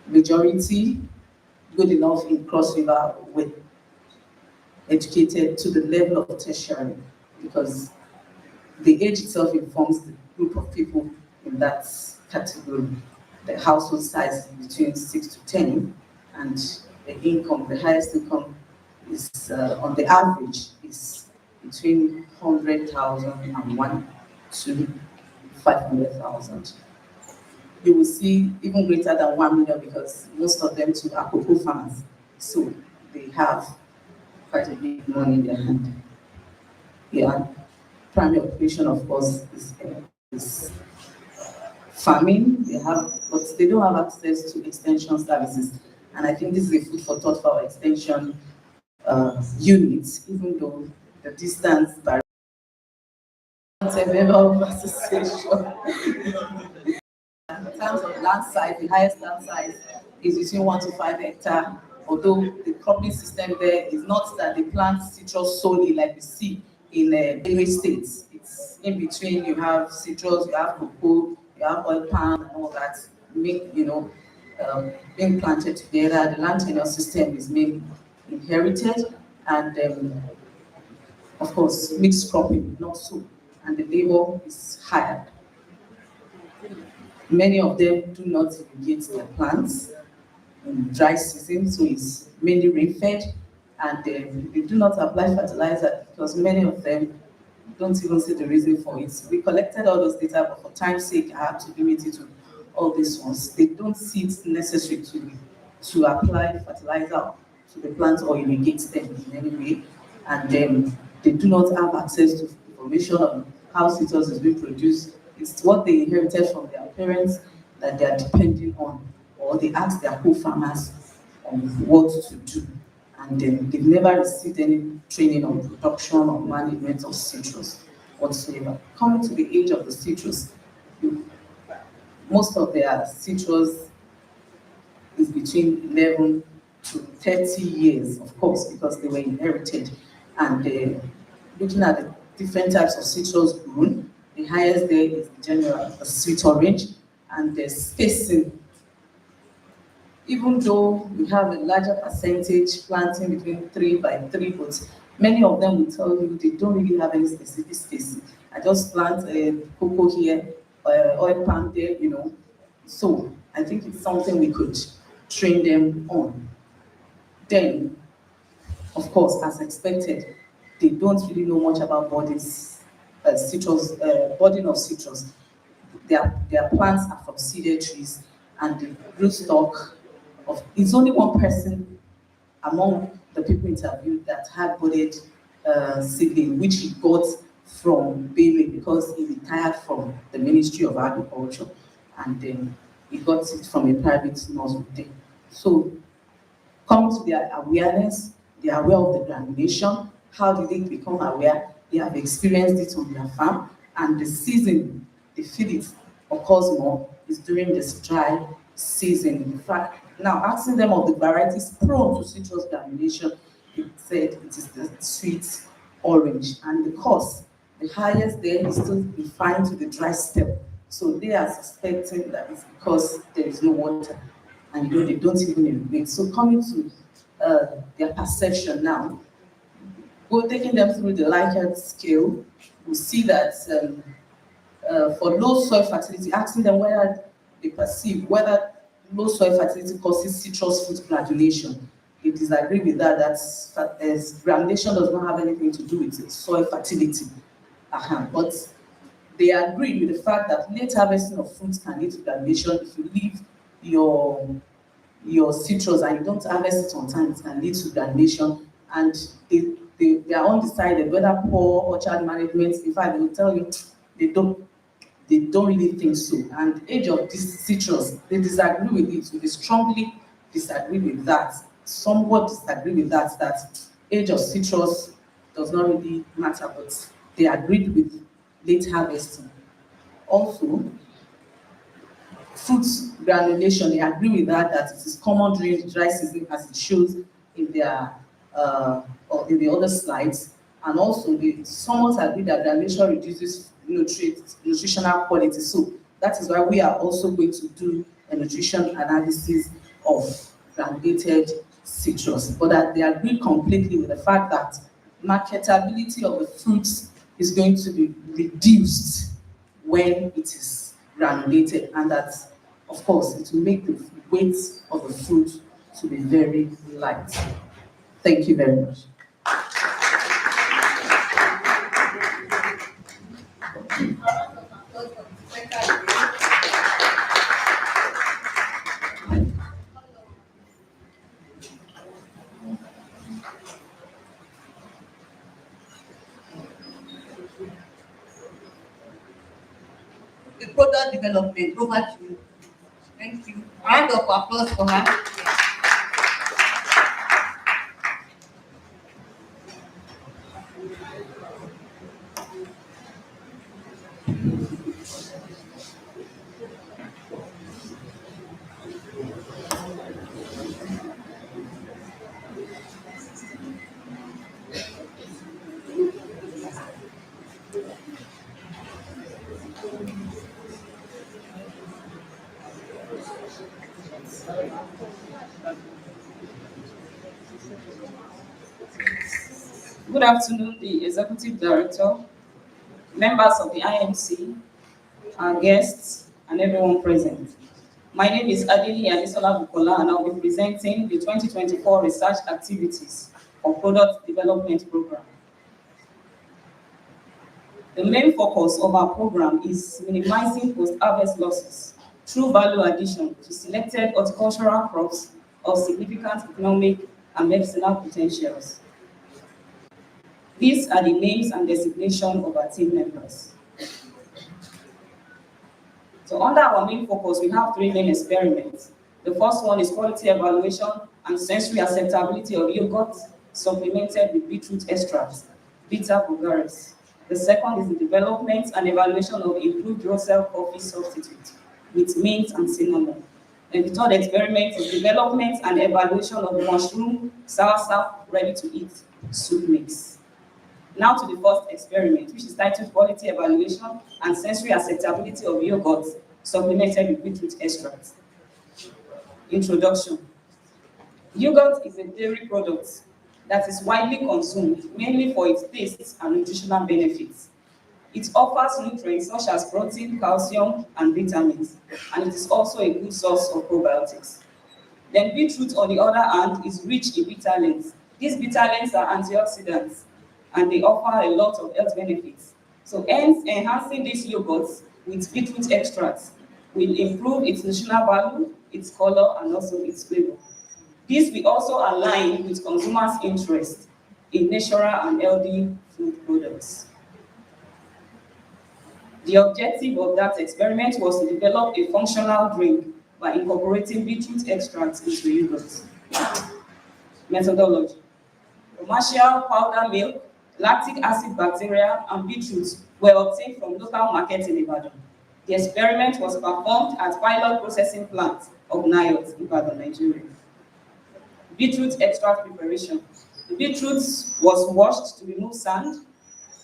E: Majority good enough in Cross River with educated to the level of tertiary, because the age itself informs the group of people in that category. The household size is between 6 to 10, and the income, the highest income is on the average is between 100,000 and 1 to 500,000. You will see even greater than 1 million, because most of them too are cocoa farmers. So they have quite a big money in their hand. Yeah, primary occupation, of course, is farming. They have, but they don't have access to extension services. And I think this is a food for thought for our extension units, even though the distance varies. It's a member of association. In terms of land size, the highest land size is between 1 to 5 hectares. Although the cropping system there is not that they plant citrus solely like we see in Benue states. It's in between. You have citrus, you have cocoa, you have oil palm, and all that. Being planted together. The land tenure system is mainly inherited, and of course, mixed cropping, not so, and the labor is higher. Many of them do not irrigate their plants in dry season, so it's mainly rain-fed, and they do not apply fertilizer because many of them don't even see the reason for it. We collected all those data, but for time's sake, I have to limit it to all these ones. They don't see it necessary to apply fertilizer to the plants or irrigate them in any way, and they do not have access to information on how citrus is being produced. It's what they inherited from their parents that they are depending on, or they ask their co-farmers on what to do, and they've never received any training on production or management of citrus whatsoever. Coming to the age of the citrus, most of their citrus is between 11 to 30 years, of course, because they were inherited. And looking at the different types of citrus grown, the highest there is in general the sweet orange, and the spacing. Even though we have a larger percentage planting between 3 by 3, but many of them will tell you they don't really have any specific spacing. I just plant a cocoa here, oil palm there, So I think it's something we could train them on. Then, of course, as expected, they don't really know much about citrus, budding of citrus. Their plants are from seeded trees, and the rootstock it's only one person among the people interviewed that had budded seedling, which he got from Benue because he retired from the Ministry of Agriculture, and then he got it from a private nursery there. So, come to their awareness, they are aware of the granulation. How did they become aware? They have experienced it on their farm, and the season they feel it occurs more is during this dry season. In fact, now asking them of the varieties prone to citrus granulation, it said it is the sweet orange, and the cause, the highest there is still confined to the dry spell. So they are suspecting that it's because there is no water, and they don't even irrigate. So coming to their perception now, taking them through the Likert scale, we see that for low soil fertility, asking them whether they perceive whether low soil fertility causes citrus fruit granulation. They disagree with that, as granulation does not have anything to do with soil fertility. But they agree with the fact that late harvesting of fruits can lead to granulation. If you leave your citrus and you don't harvest it on time, it can lead to granulation. And they are undecided whether poor orchard management, in fact, they will tell you they don't really think so. And the age of this citrus, they disagree with it. So they strongly disagree with that. Somewhat disagree with that age of citrus does not really matter, but they agreed with late harvesting. Also, fruit granulation, they agree with that it is common during the dry season, as it shows in their or in the other slides. And also, they somewhat agree that granulation reduces nutritional quality. So that is why we are also going to do a nutrition analysis of granulated citrus. But that they agree completely with the fact that marketability of the fruits is going to be reduced when it is granulated, and that, of course, it will make the weight of the fruit to be very light. Thank you very much.
H: The product development, over to you. Thank you. Round of applause for her.
E: Good afternoon, the Executive Director, members of the IMC, our guests, and everyone present. My name is Adili Adisola Bukola, and I'll be presenting the 2024 research activities of Product Development Program. The main focus of our program is minimizing post-harvest losses through value addition to selected horticultural crops of significant economic and medicinal potentials. These are the names and designation of our team members. So under our main focus, we have 3 main experiments. The first one is quality evaluation and sensory acceptability of yogurt supplemented with beetroot extracts, Beta vulgaris. The second is the development and evaluation of improved Russell coffee substitute with mint and cinnamon. And the third experiment is development and evaluation of mushroom soursop ready-to-eat soup mix. Now to the first experiment, which is titled Quality Evaluation and Sensory Acceptability of Yogurt Supplemented with Beetroot Extract. Introduction. Yogurt is a dairy product that is widely consumed, mainly for its taste and nutritional benefits. It offers nutrients such as protein, calcium, and vitamins, and it is also a good source of probiotics. Then beetroot, on the other hand, is rich in betalains. These betalains are antioxidants, and they offer a lot of health benefits. So hence, enhancing these yogurts with beetroot extracts will improve its nutritional value, its color, and also its flavor. This will also align with consumers' interest in natural and healthy food products. The objective of that experiment was to develop a functional drink by incorporating beetroot extracts into yogurt. Methodology. Commercial powder milk, lactic acid bacteria, and beetroot were obtained from local markets in Ibadan. The experiment was performed at pilot processing plant of NIOT, Ibadan, Nigeria. Beetroot extract preparation. The beetroot was washed to remove sand.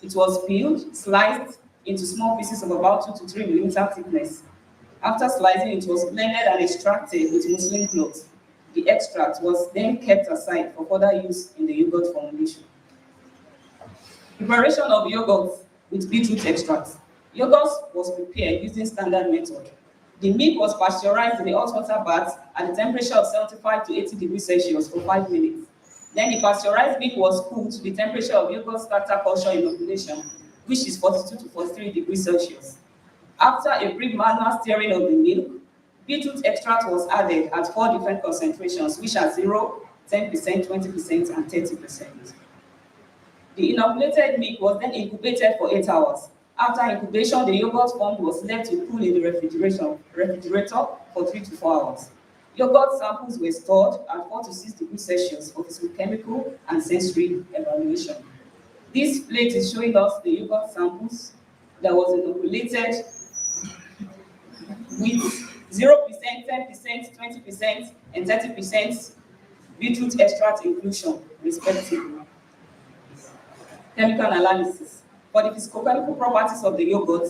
E: It was peeled, sliced into small pieces of about 2 to 3 millimeter thickness. After slicing, it was blended and extracted with muslin cloth. The extract was then kept aside for further use in the yogurt formulation. Preparation of yogurt with beetroot extract. Yogurt was prepared using standard method. The milk was pasteurized in the hot water bath at the temperature of 75 to 80 degrees Celsius for 5 minutes. Then the pasteurized milk was cooled to the temperature of yogurt starter culture inoculation, which is 42 to 43 degrees Celsius. After a brief manual stirring of the milk, beetroot extract was added at 4 different concentrations, which are 0, 10%, 20%, and 30%. The inoculated milk was then incubated for 8 hours. After incubation, the yogurt formed was left to cool in the refrigerator for 3 to 4 hours. Yogurt samples were stored at 4 to 6 degrees Celsius for physicochemical and sensory evaluation. This plate is showing us the yogurt samples that was inoculated with 0%, 10%, 20%, and 30% beetroot extract inclusion, respectively. Chemical analysis. For the physicochemical properties of the yogurt,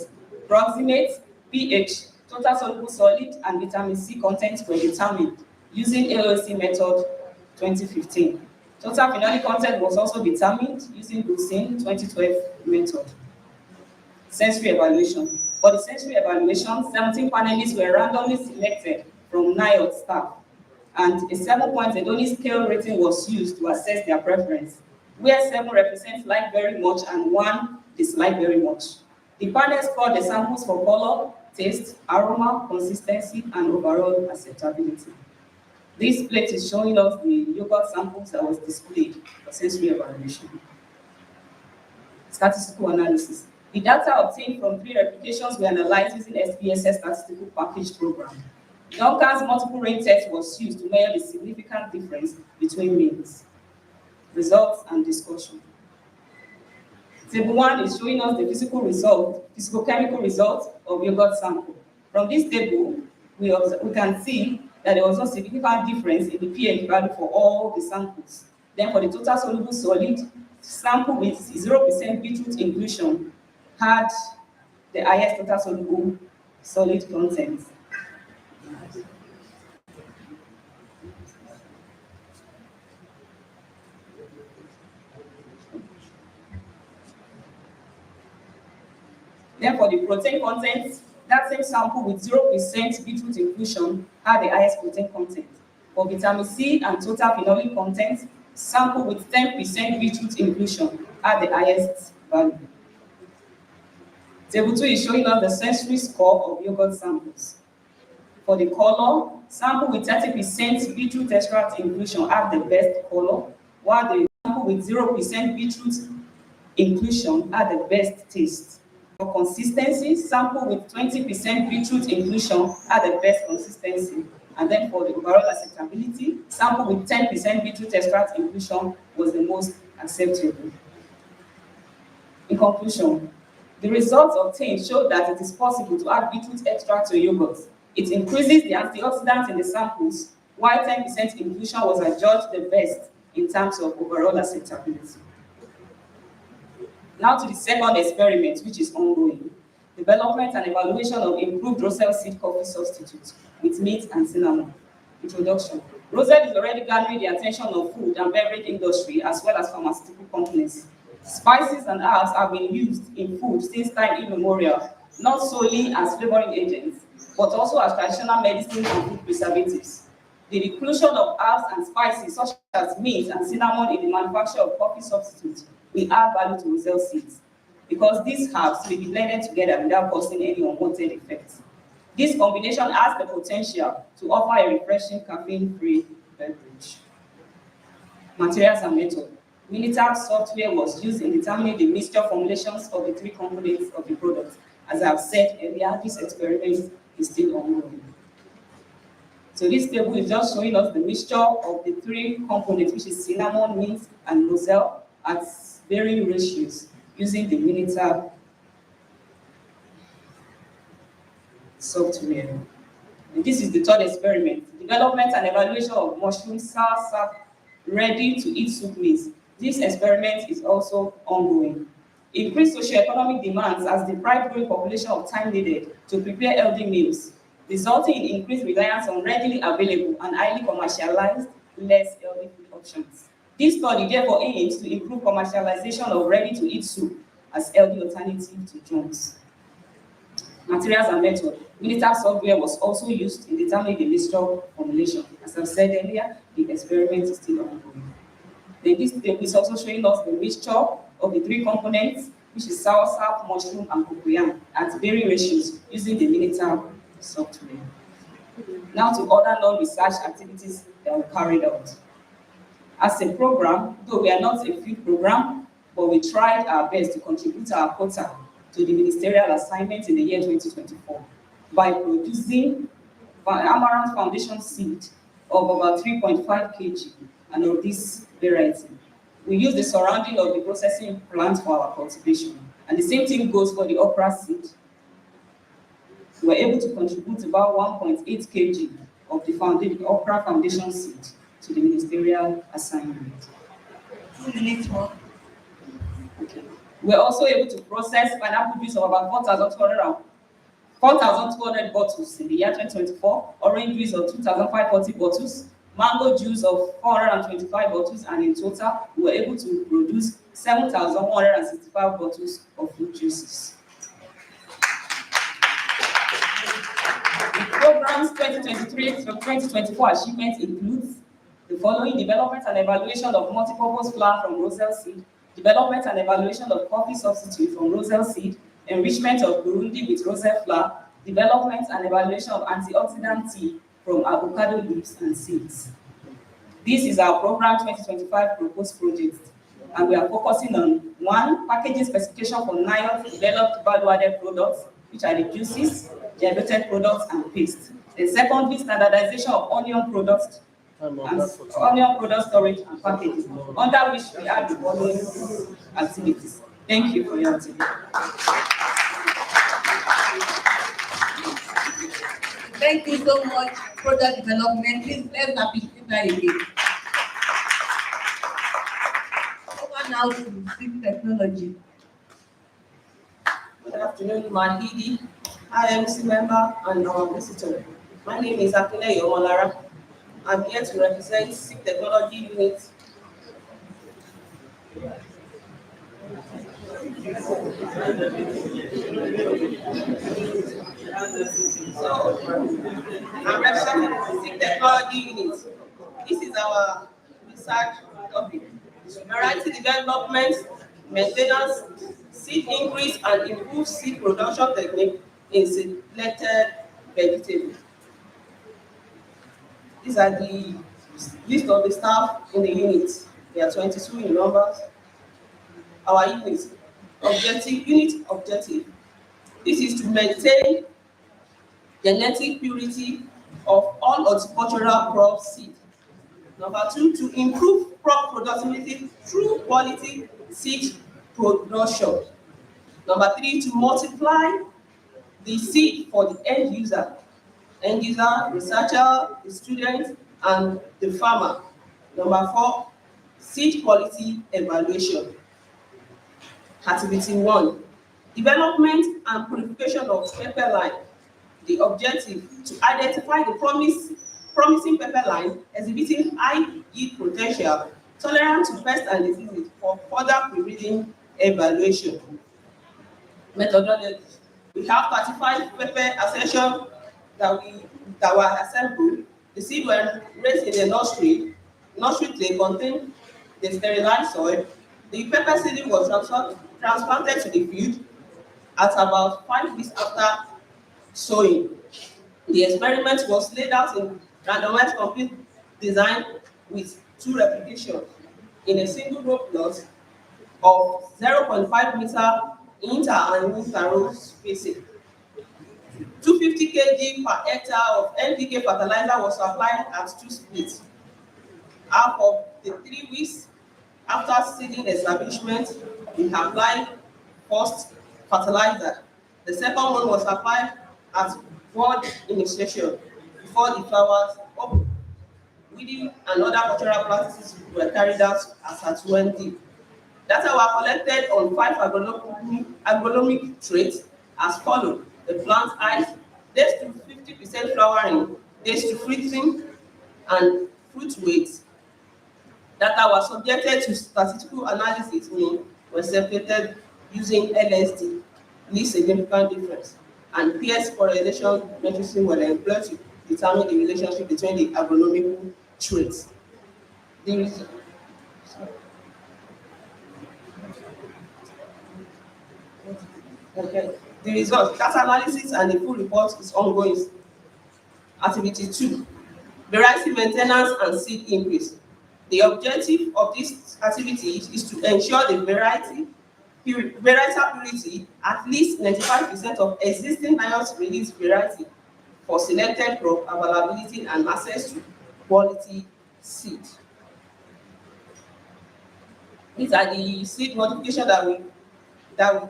E: proximate, pH, total soluble solid, and vitamin C contents were determined using AOC method 2015. Total phenolic content was also determined using Lucene 2012 method. Sensory evaluation. For the sensory evaluation, 17 panelists were randomly selected from NIOT staff, and a 7-point Hedonic scale rating was used to assess their preference, where 7 represents like very much and 1 dislike very much. The panel scored the samples for color, taste, aroma, consistency, and overall acceptability. This plate is showing us the yogurt samples that was displayed for sensory evaluation. Statistical analysis. The data obtained from 3 replications were analyzed using SPSS statistical package program. Duncan's multiple range test was used to measure the significant difference between means. Results and discussion. Table 1 is showing us the physicochemical results of yogurt sample. From this table, we can see that there was no significant difference in the pH value for all the samples. Then for the total soluble solid, sample with 0% beetroot inclusion had the highest total soluble solid content. Then for the protein content, that same sample with 0% beetroot inclusion had the highest protein content. For vitamin C and total phenolic content, sample with 10% beetroot inclusion had the highest value. Table 2 is showing us the sensory score of yogurt samples. For the color, sample with 30% beetroot extract inclusion had the best color, while the sample with 0% beetroot inclusion had the best taste. For consistency, sample with 20% beetroot inclusion had the best consistency. And then for the overall acceptability, sample with 10% beetroot extract inclusion was the most acceptable. In conclusion, the results obtained showed that it is possible to add beetroot extract to yogurt. It increases the antioxidants in the samples, while 10% inclusion was adjudged the best in terms of overall acceptability. Now to the second experiment, which is ongoing. Development and evaluation of improved Roselle seed coffee substitute with meat and cinnamon. Introduction. Roselle is already garnering the attention of food and beverage industry as well as pharmaceutical companies. Spices and herbs have been used in food since time immemorial, not solely as flavoring agents, but also as traditional medicines and food preservatives. The inclusion of herbs and spices such as mint and cinnamon in the manufacture of coffee substitutes will add value to Roselle seeds, because these herbs may be blended together without causing any unwanted effects. This combination has the potential to offer a refreshing caffeine-free beverage. Materials and method. Minitab software was used in determining the mixture formulations of the three components of the product. As I have said earlier, this experiment is still ongoing. So this table is just showing us the mixture of the three components, which is cinnamon, mint, and Roselle, at varying ratios using the Minitab software. And this is the third experiment. Development and evaluation of mushroom soursop ready-to-eat soup mix. This experiment is also ongoing. Increased socioeconomic demands has deprived growing population of time needed to prepare healthy meals, resulting in increased reliance on readily available and highly commercialized, less healthy food options. This study therefore aims to improve commercialization of ready-to-eat soup as healthy alternative to junks. Materials and method. Minitab software was also used in determining the mixture formulation. As I've said earlier, the experiment is still ongoing. Then this table is also showing us the mixture of the three components, which is soursop, mushroom, and cocoyam, at varying ratios using the Minitab software. Now to other non-research activities that were carried out. As a program, though we are not a field program, but we tried our best to contribute our quota to the ministerial assignment in the year 2024 by producing amaranth foundation seed of about 3.5 kg and of this variety. We use the surrounding of the processing plant for our cultivation. And the same thing goes for the okra seed. We were able to contribute about 1.8 kg of the okra foundation seed to the ministerial assignment.
H: 2 minutes more.
E: Okay. We were also able to process pineapple juice of about 4,200 bottles in the year 2024, orange juice of 2,540 bottles, mango juice of 425 bottles, and in total, we were able to produce 7,165 bottles of fruit juices. The program's 2023-2024 achievements includes the following: development and evaluation of multipurpose flour from Roselle seed, development and evaluation of coffee substitute from Roselle seed, enrichment of Burundi with Roselle flour, development and evaluation of antioxidant tea from avocado leaves and seeds. This is our program 2025 proposed project, and we are focusing on 1, packaging specification for NIOT developed value-added products, which are the juices, diluted products, and paste. The secondly, standardization of onion products, onion product storage and packaging, under which we have the following activities. Thank you for your attention.
H: Thank you so much, product development. Please, let's appreciate that again. Over now to seed technology.
E: Good afternoon, Mahidi, IMC member, and our visitor. My name is Akile Yomolara. I'm here to represent SIG Technology Unit. So, I'm representing SIG Technology Unit. This is our research topic. Variety development, maintenance, seed increase, and improve seed production technique in selected vegetables. These are the list of the staff in the unit. There are 22 in numbers. Our unit objective. This is to maintain genetic purity of all horticultural crop seed. Number 2, to improve crop productivity through quality seed production. Number 3, to multiply the seed for the end user, researcher, the student, and the farmer. Number 4, seed quality evaluation. Activity 1, development and purification of pepper line. The objective, to identify the promising pepper line exhibiting high yield potential, tolerant to pests and diseases for further pre-breeding evaluation. Methodology. We have 35 pepper accession that were assembled. The seed were raised in the nursery. Nursery tray contained the sterilized soil. The pepper seedling was transplanted to the field at about 5 weeks after sowing. The experiment was laid out in randomized complete design with 2 replications in a single row plot of 0.5 meter inter and inter-row spacing. 250 kg per hectare of NPK fertilizer was applied at 2 splits. Half of the 3 weeks after seeding establishment, we applied first fertilizer. The second one was applied at bud initiation before the flowers opened. Weeding and other cultural practices were carried out as at Wendy. Data were collected on 5 agronomic traits as follows: the plant height, days to 50% flowering, days to fruiting, and fruit weight. Data were subjected to statistical analysis were separated using LSD, least significant difference, and Pearce correlation metrics were employed to determine the relationship between the agronomic traits. The result, data analysis and the full report is ongoing. Activity 2, variety maintenance and seed increase. The objective of this activity is to ensure the varietal purity at least 95% of existing BIOS release variety for selected crop availability and access to quality seed. These are the seed modification that we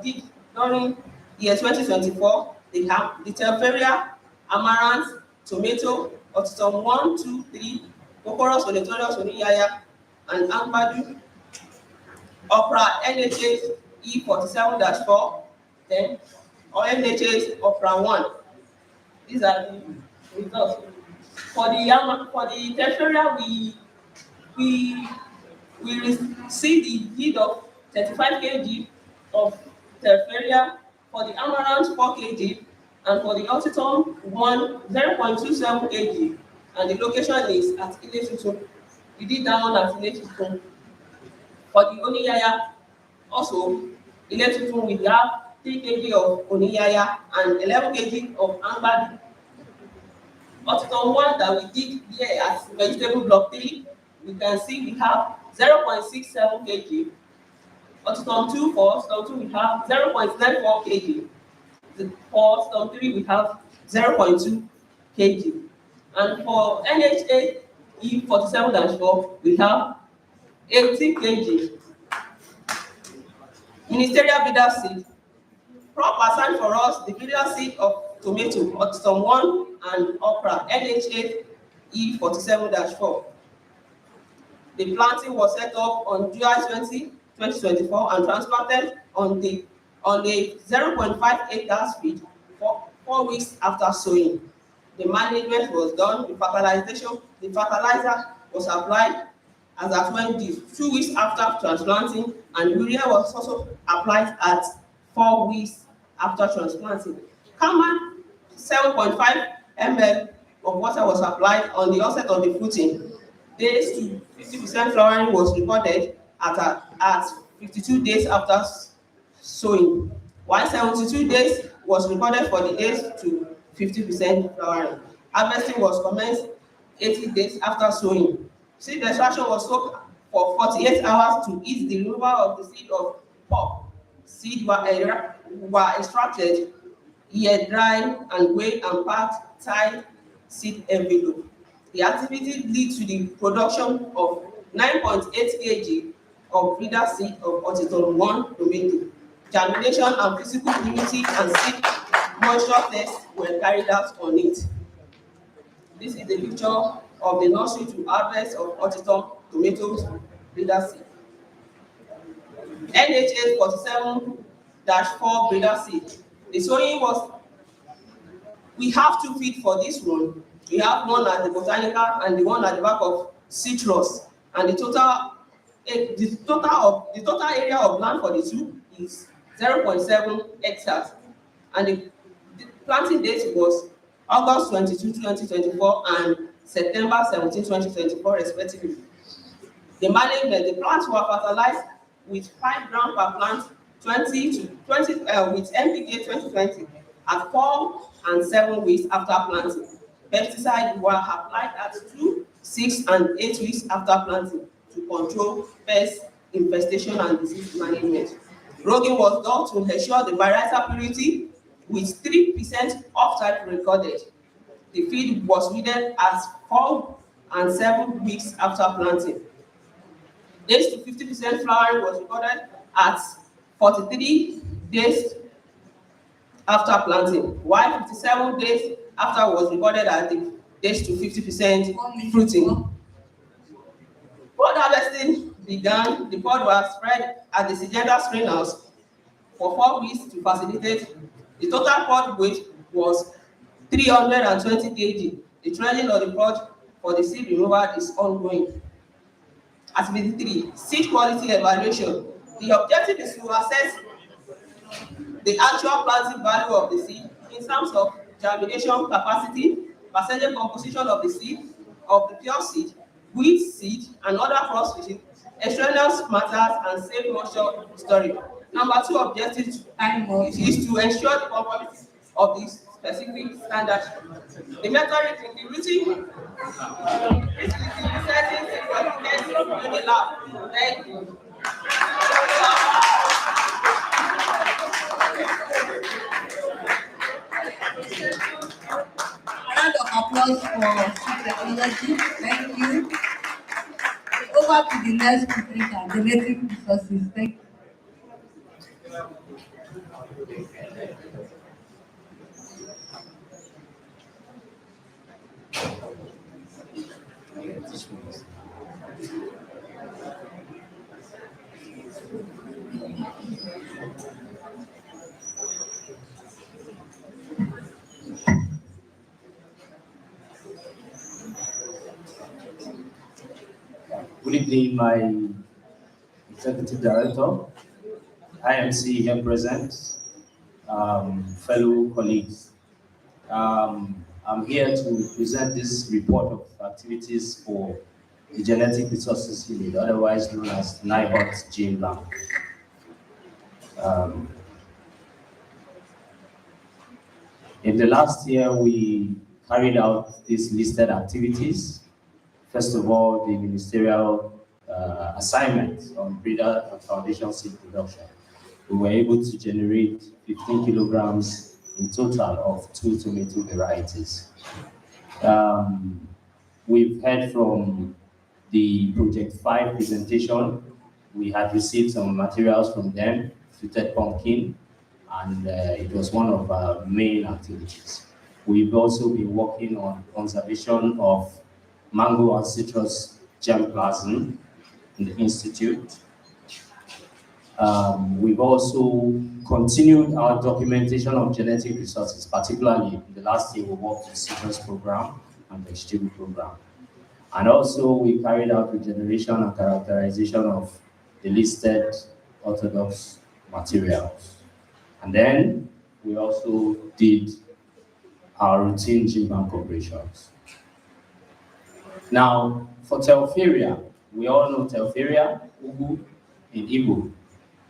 E: did during year 2024. They have the Telferia, Amaranth, Tomato, Otitum 1, 2, 3, Cocorus, Oletorius, Oniyaya, and Ambadu, Opera NHS E47-4, then or NHS Opera 1. These are the results. For the Telferia, we received the yield of 35 kg of Telferia, for the Amaranth 4 kg, and for the Otitum 0.27 kg, and the location is at Iletutu. We did that one at Iletutu. For the Oniyaya, also Iletutu, we have 3 kg of Oniyaya and 11 kg of Ambadu. Otitum 1 that we did here at vegetable block 3, we can see we have 0.67 kg. Otitum 2, for Otitum 2 we have 0.94 kg. For Otitum 3 we have 0.2 kg. And for NHA E47-4 we have 18 kg. Ministerial breeder seed. Crop assigned for us, the breeder seed of tomato, Autumn 1 and okra, NH8E47-4. The planting was set up on July 20, 2024 and transplanted on a 0.5 acres field 4 weeks after sowing. The management was done, the fertilizer was applied as at when 2 weeks after transplanting, and urea was also applied at 4 weeks after transplanting. Common 7.5 ml of water was applied on the onset of the fruiting. Days to 50% flowering was recorded at 52 days after sowing, while 72 days was recorded for the days to 50% flowering. Harvesting was commenced 80 days after sowing. Seed extraction was soaked for 48 hours to ease the removal of the seed of pulp. Seed were extracted, ear dried and weighed and packed tight seed envelope. The activity leads to the production of 9.8 kg of breeder seed of Autumn 1 tomato. Germination and physical humidity and seed moisture tests were carried out on it. This is the picture of the nursery to harvest of Autumn tomatoes breeder seed. NH847-4 breeder seed. The sowing was, we have 2 feet for this one. We have one at the botanical and the one at the back of citrus. And the total area of land for the two is 0.7 hectares. And the planting date was August 22, 2024 and September 17, 2024 respectively. The management, the plants were fertilized with 5 grams per plant, 20 to 20 with NPK 2020 at 4 and 7 weeks after planting. Pesticides were applied at 2, 6, and 8 weeks after planting to control pest infestation and disease management. Rogging was done to ensure the varietal purity with 3% off-type recorded. The feed was weeded at 4 and 7 weeks after planting. Days to 50% flowering was recorded at 43 days after planting, while 57 days after was recorded at the days to 50% fruiting. Pod harvesting began. The pod was spread at the Syngenta spring house for 4 weeks to facilitate. The total pod weight was 320 kg. The trailing of the pod for the seed removal is ongoing. Activity 3, seed quality evaluation. The objective is to assess the actual planting value of the seed in terms of germination capacity, percentage composition of the seed, of the pure seed, weed seed, and other cross species, extraneous matters, and safe moisture storage. Number 2 objective is to ensure the conformity of the specific standard. The method in the routine is setting sequence in the lab. Thank you.
H: Round of applause for seed technology. Thank you. Over to the next presenter, genetic resources. Thank you.
I: Good evening, my Executive Director, IMC here present, fellow colleagues. I'm here to present this report of activities for the Genetic Resources Unit, otherwise known as NIHOT Gene Bank. In the last year, we carried out these listed activities. First of all, the ministerial assignment on breeder and foundation seed production. We were able to generate 15 kilograms in total of 2 tomato varieties. We've heard from the Project 5 presentation. We had received some materials from them fluted pumpkin, and it was one of our main activities. We've also been working on conservation of mango and citrus germplasm in the Institute. We've also continued our documentation of genetic resources, particularly in the last year we worked on the citrus program and the vegetable program. And also we carried out regeneration and characterization of the listed orthodox materials. And then we also did our routine gene bank operations. Now, for Telferia, we all know Telferia, ugu in Igbo.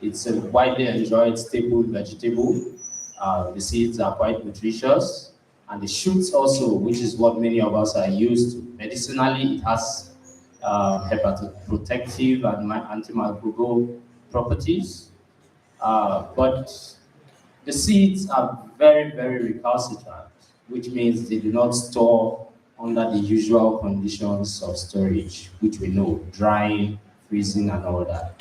I: It's a widely enjoyed staple vegetable. The seeds are quite nutritious, and the shoots also, which is what many of us are used to. Medicinally, it has hepatoprotective and antimicrobial properties, but the seeds are very, very recalcitrant, which means they do not store under the usual conditions of storage, which we know, drying, freezing, and all that.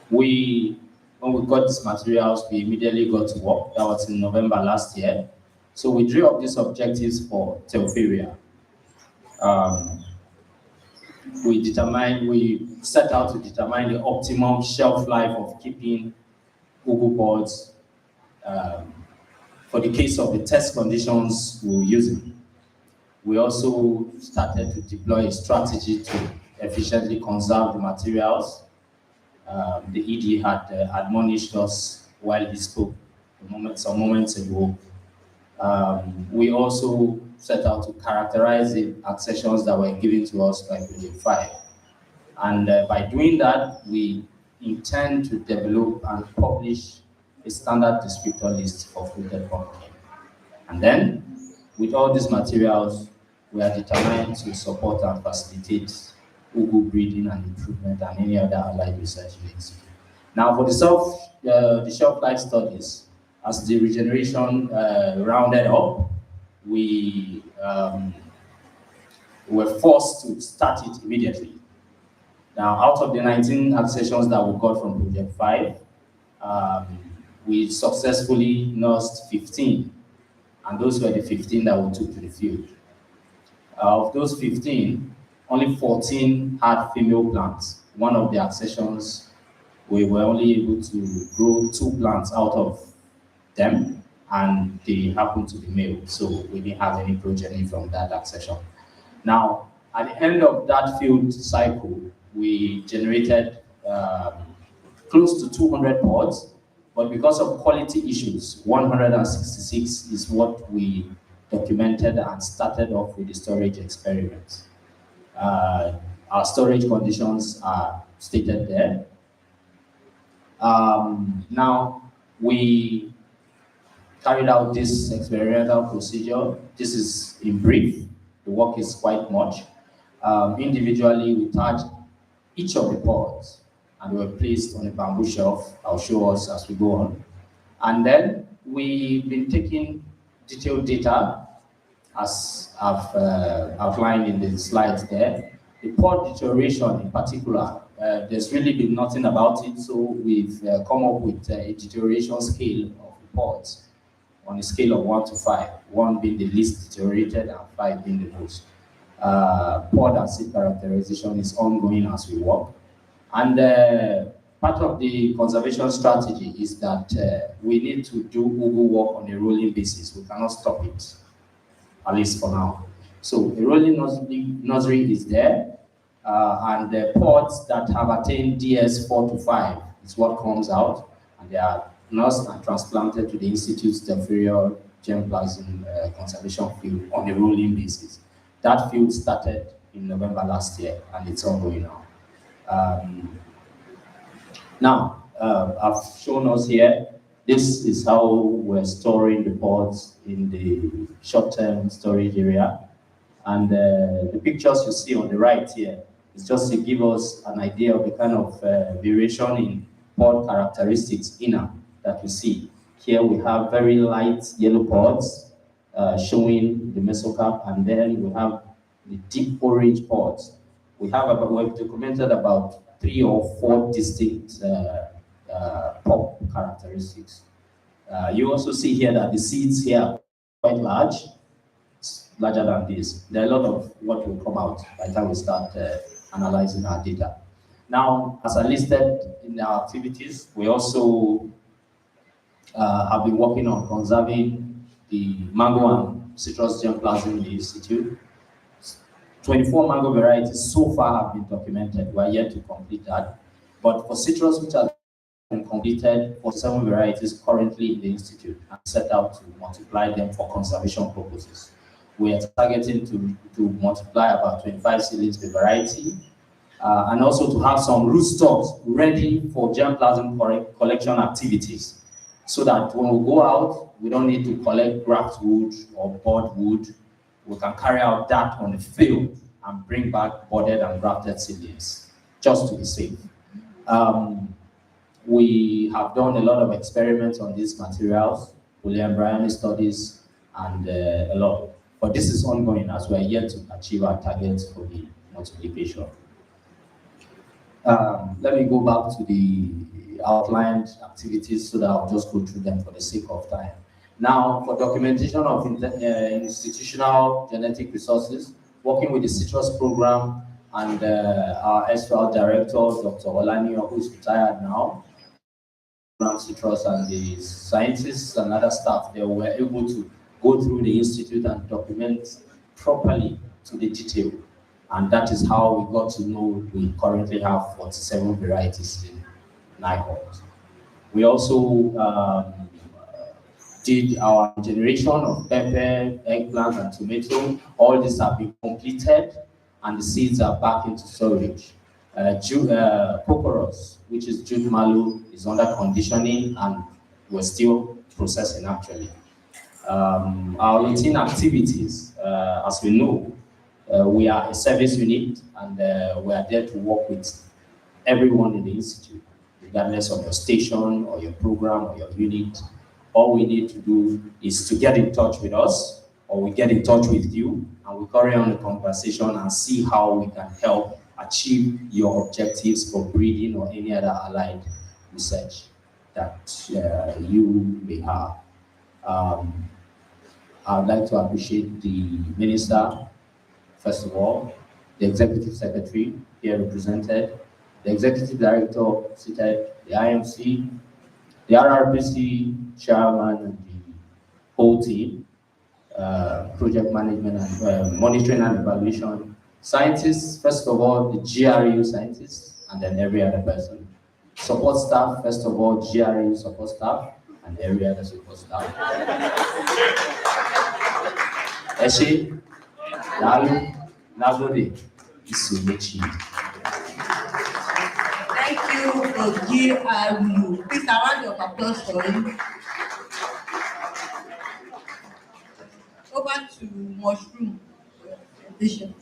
I: When we got these materials, we immediately got to work. That was in November last year. So we drew up these objectives for Telferia. We set out to determine the optimum shelf life of keeping ugu pods for the case of the test conditions we were using. We also started to deploy a strategy to efficiently conserve the materials. The ED had admonished us while he spoke some moments ago. We also set out to characterize the accessions that were given to us by Project 5. And by doing that, we intend to develop and publish a standard descriptor list for fluted pumpkin. And then, with all these materials, we are determined to support and facilitate ugu breeding and improvement and any other allied research needs. Now, for the shelf life studies, as the regeneration rounded up, we were forced to start it immediately. Now, out of the 19 accessions that we got from Project 5, we successfully nursed 15, and those were the 15 that we took to the field. Of those 15, only 14 had female plants. One of the accessions, we were only able to grow 2 plants out of them, and they happened to be male, so we didn't have any progeny from that accession. Now, at the end of that field cycle, we generated close to 200 pods, but because of quality issues, 166 is what we documented and started off with the storage experiments. Our storage conditions are stated there. Now, we carried out this experimental procedure. This is in brief. The work is quite much. Individually, we touched each of the pods and were placed on a bamboo shelf. I'll show us as we go on. And then we've been taking detailed data, as I've outlined in the slides there. The pod deterioration in particular, there's really been nothing about it, so we've come up with a deterioration scale of the pods on a scale of 1 to 5, 1 being the least deteriorated and 5 being the most. Pod and seed characterization is ongoing as we work. And part of the conservation strategy is that we need to do ugu work on a rolling basis. We cannot stop it, at least for now. So a rolling nursery is there, and the pods that have attained DS 4 to 5 is what comes out, and they are nursed and transplanted to the Institute's Telferia germplasm conservation field on a rolling basis. That field started in November last year, and it's ongoing now. I've shown us here, this is how we're storing the pods in the short-term storage area. And the pictures you see on the right here is just to give us an idea of the kind of variation in pod characteristics inner that we see. Here we have very light yellow pods showing the mesocarp, and then we have the deep orange pods. We've documented about 3 or 4 distinct pop characteristics. You also see here that the seeds here are quite large, larger than this. There are a lot of what will come out by the time we start analyzing our data. Now, as I listed in our activities, we also have been working on conserving the mango and citrus germplasm in the Institute. 24 mango varieties so far have been documented. We are yet to complete that. But for citrus, which has been completed, 47 varieties currently in the Institute, and set out to multiply them for conservation purposes. We are targeting to multiply about 25 seedlings per variety, and also to have some rootstocks ready for germplasm collection activities, so that when we go out, we don't need to collect graft wood or board wood. We can carry out that on the field and bring back budded and grafted seedlings, just to be safe. We have done a lot of experiments on these materials, polyembryonic studies, and a lot. But this is ongoing as we are yet to achieve our targets for the multiplication. Let me go back to the outlined activities so that I'll just go through them for the sake of time. Now, for documentation of institutional genetic resources, working with the citrus program and our SRL director, Dr. Olanio, who is retired now, citrus, and the scientists and other staff, they were able to go through the institute and document properly to the detail. And that is how we got to know we currently have 47 varieties in NIHORT. We also did our generation of pepper, eggplant, and tomato. All these have been completed, and the seeds are back into storage. Cocoros, which is jute mallow, is under conditioning, and we're still processing actually. Our routine activities, as we know, we are a service unit, and we are there to work with everyone in the institute, regardless of your station or your program or your unit. All we need to do is to get in touch with us, or we get in touch with you, and we carry on the conversation and see how we can help achieve your objectives for breeding or any other allied research that you may have. I'd like to appreciate the minister, first of all, the executive secretary here represented, the executive director seated, the IMC, the RRPC chairman, and the whole team, project management and monitoring and evaluation, scientists, first of all, the GRU scientists, and then every other person. Support staff, first of all, GRU support staff, and every other support staff. Eshe, Lalu, Nagode, Isumechi.
H: Thank you for GRU. Please, a round of applause for him. Over to mushroom presentation.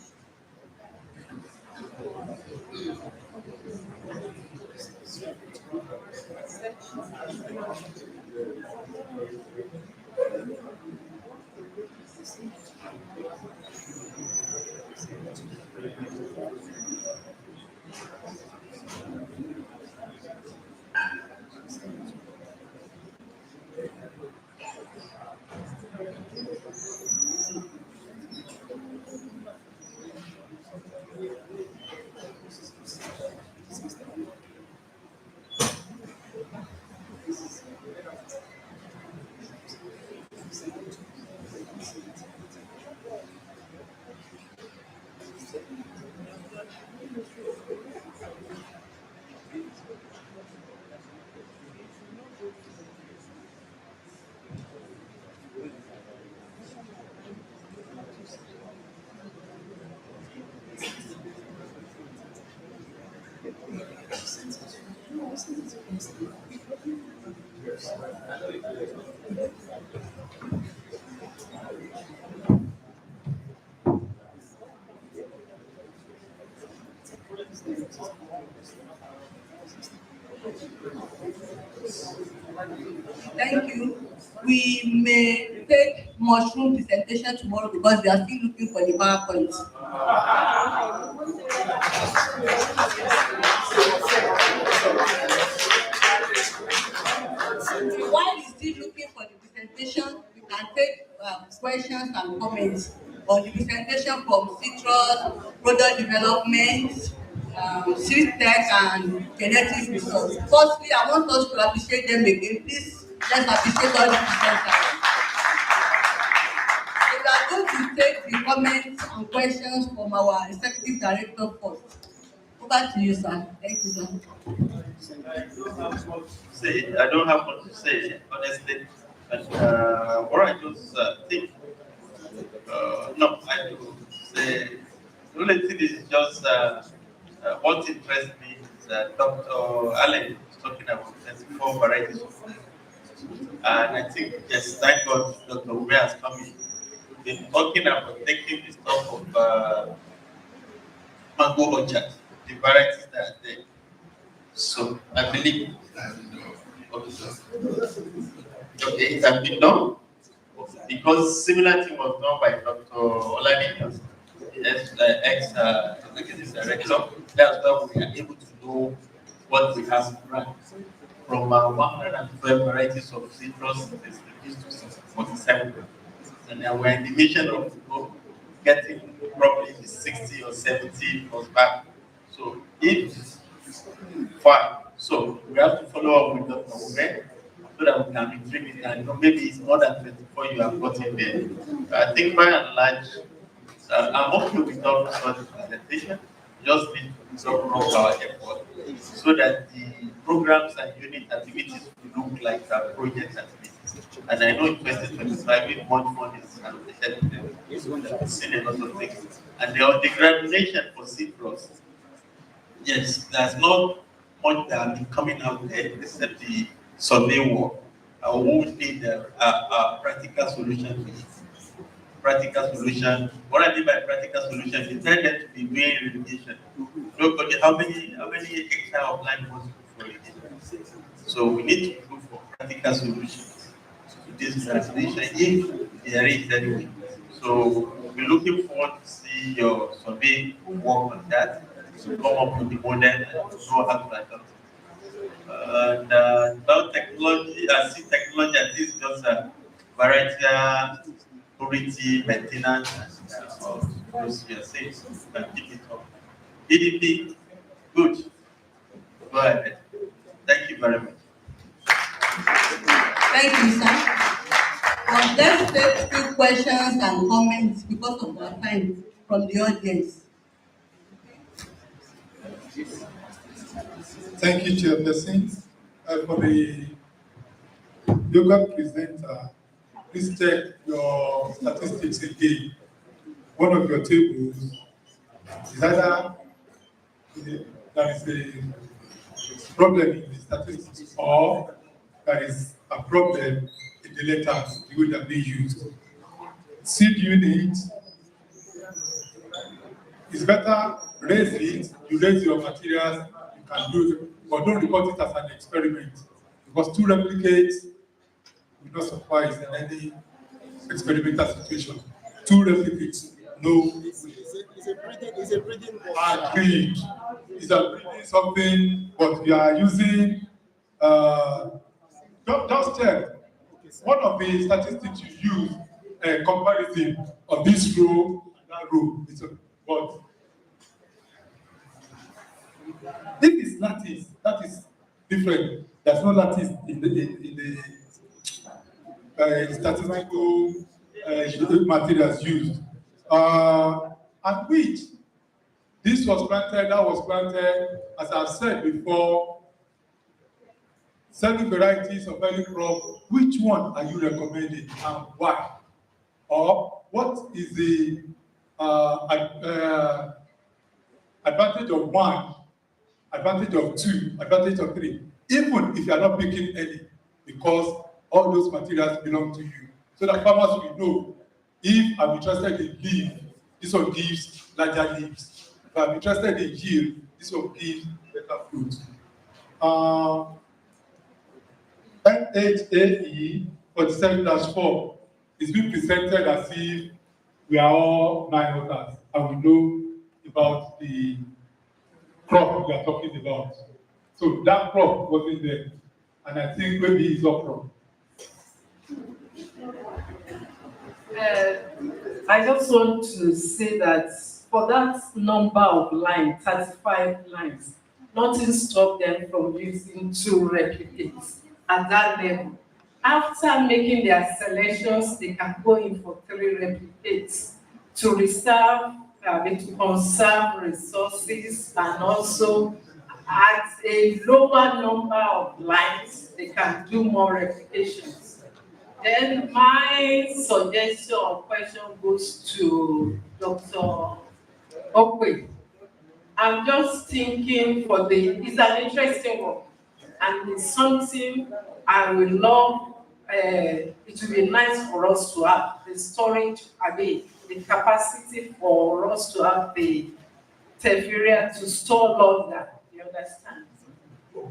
H: we may take mushroom presentation tomorrow because they are still looking for the PowerPoint. While he's still looking for the presentation, we can take questions and comments on the presentation from citrus, product development, seed tech, and genetic resource. Firstly, I want us to appreciate them again. Please, let's appreciate all the presenters. So we are going to take the comments and questions from our executive director first. Over to you, sir. Thank you, sir.
F: I don't have much to say, honestly. But what I just think, no, I do say, the only thing is just what interests me is that Dr. Allen is talking about 24 varieties of food. And I think, yes, thank God Dr. Ube has come in. We've been talking about taking the stuff of mango orchard, the varieties that are there. So I believe okay, it has been done because similar thing was done by Dr. Olaniyan, ex-executive director. That's why we are able to know what we have from 112 varieties of citrus reduced to 47. And now we're in the mission of getting probably 60 or 70 plus back. So if fine, so we have to follow up with Dr. Ube so that we can retrieve it. And maybe it's more than 24 you have got in there. I think by and large, I'm okay with all sort of presentation. Just need to sort of our effort so that the programs and unit activities will look like project activities. And I know in 2025, if one fund is allocated to them, we've seen a lot of things. And the graduation for citrus, yes, there's not much that have been coming out there except the survey work. We would need a practical solution to it. Practical solution. What I mean by practical solution is tell them to be doing irrigation. Look, okay, how many hectares of land was for irrigation? So we need to look for practical solutions to this translation if there is anyway. So we're looking forward to see your survey work on that. To come up with the model and know how to adopt it. And about technology, I see technology as this just a variety, purity, maintenance, and all those you are saying, and keep it up. EDP, good. Go ahead. Thank you very much.
H: Thank you, sir. Let's take few questions and comments because of our time from the audience.
J: Thank you, Chairperson. For the yoga presenter, please check your statistics again. One of your tables is either there is a problem in the statistics or there is a problem in the letters, the way that they used. Seed unit is better, raise it, you raise your materials, you can do it, but don't report it as an experiment. Because two replicates will not suffice in any experimental situation. Two replicates, no. It's a breeding agreed. It's a breeding something, but we are using, just check. One of the statistics you use, comparison of this row and that row, but if it's lattice, that is different. There's no lattice in the statistical materials used. And which this was planted, that was planted, as I've said before, 7 varieties of any crop. Which one are you recommending and why? Or what is the advantage of one, advantage of two, advantage of three, even if you are not picking any, because all those materials belong to you. So that farmers will know, if I'm interested in leaf, this one gives larger leaves. If I'm interested in yield, this one gives better fruit. NHAE 47-4 is being presented as if we are all mine owners and we know about the crop we are talking about. So that crop wasn't there, and I think maybe it's up from.
K: I just want to say that for that number of lines, 35 lines, nothing stopped them from using 2 replicates at that level. After making their selections, they can go in for 3 replicates to reserve, to conserve resources, and also at a lower number of lines, they can do more replications. Then my suggestion or question goes to Dr. Okwe. I'm just thinking it's an interesting work, and it's something I will love. It will be nice for us to have the storage again, the capacity for us to have the area to store longer. You understand?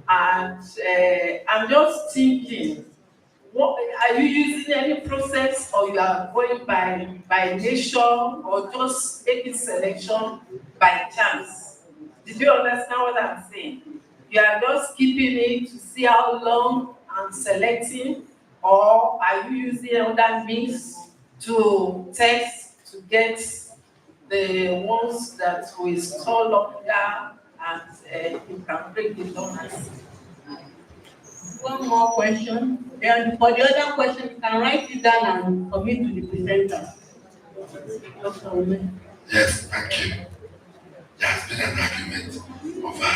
K: And I'm just thinking, what are you using any process, or you are going by nation, or just making selection by chance? Did you understand what I'm saying? You are just keeping it to see how long and selecting, or are you using other means to test to get the ones that will store longer and you can bring the donors?
H: One more question. Then for the other question, you can write it down and submit to the presenter. Dr. Ume.
B: Yes, thank you. There has been an argument over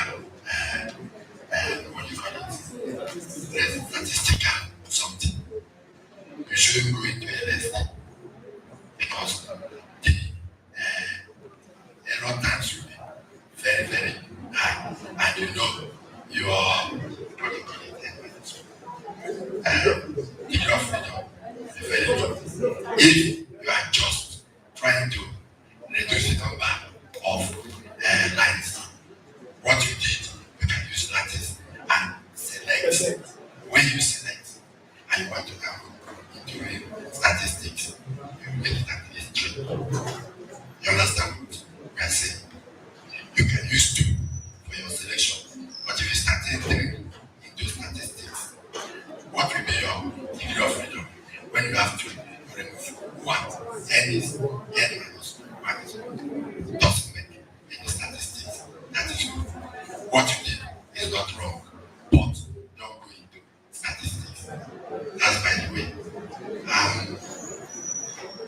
B: what do you call it? There's statistical something. You shouldn't go into a lesson because the error times will be very, very high. And you know, your what do you call it? Degree of freedom is very low. If you are just trying to reduce the number of lines, what you did, you can use lattice and select. When you select and you want to go into statistics, you make it at least 3. You understand what we are saying? You can use 2 for your selection, but if you start 3 into statistics, what will be your degree of freedom? When you have to remove 1, n is n minus 1 is 1. Doesn't make any statistics. That is good. What you did is not wrong, but don't go into statistics. That's by the way.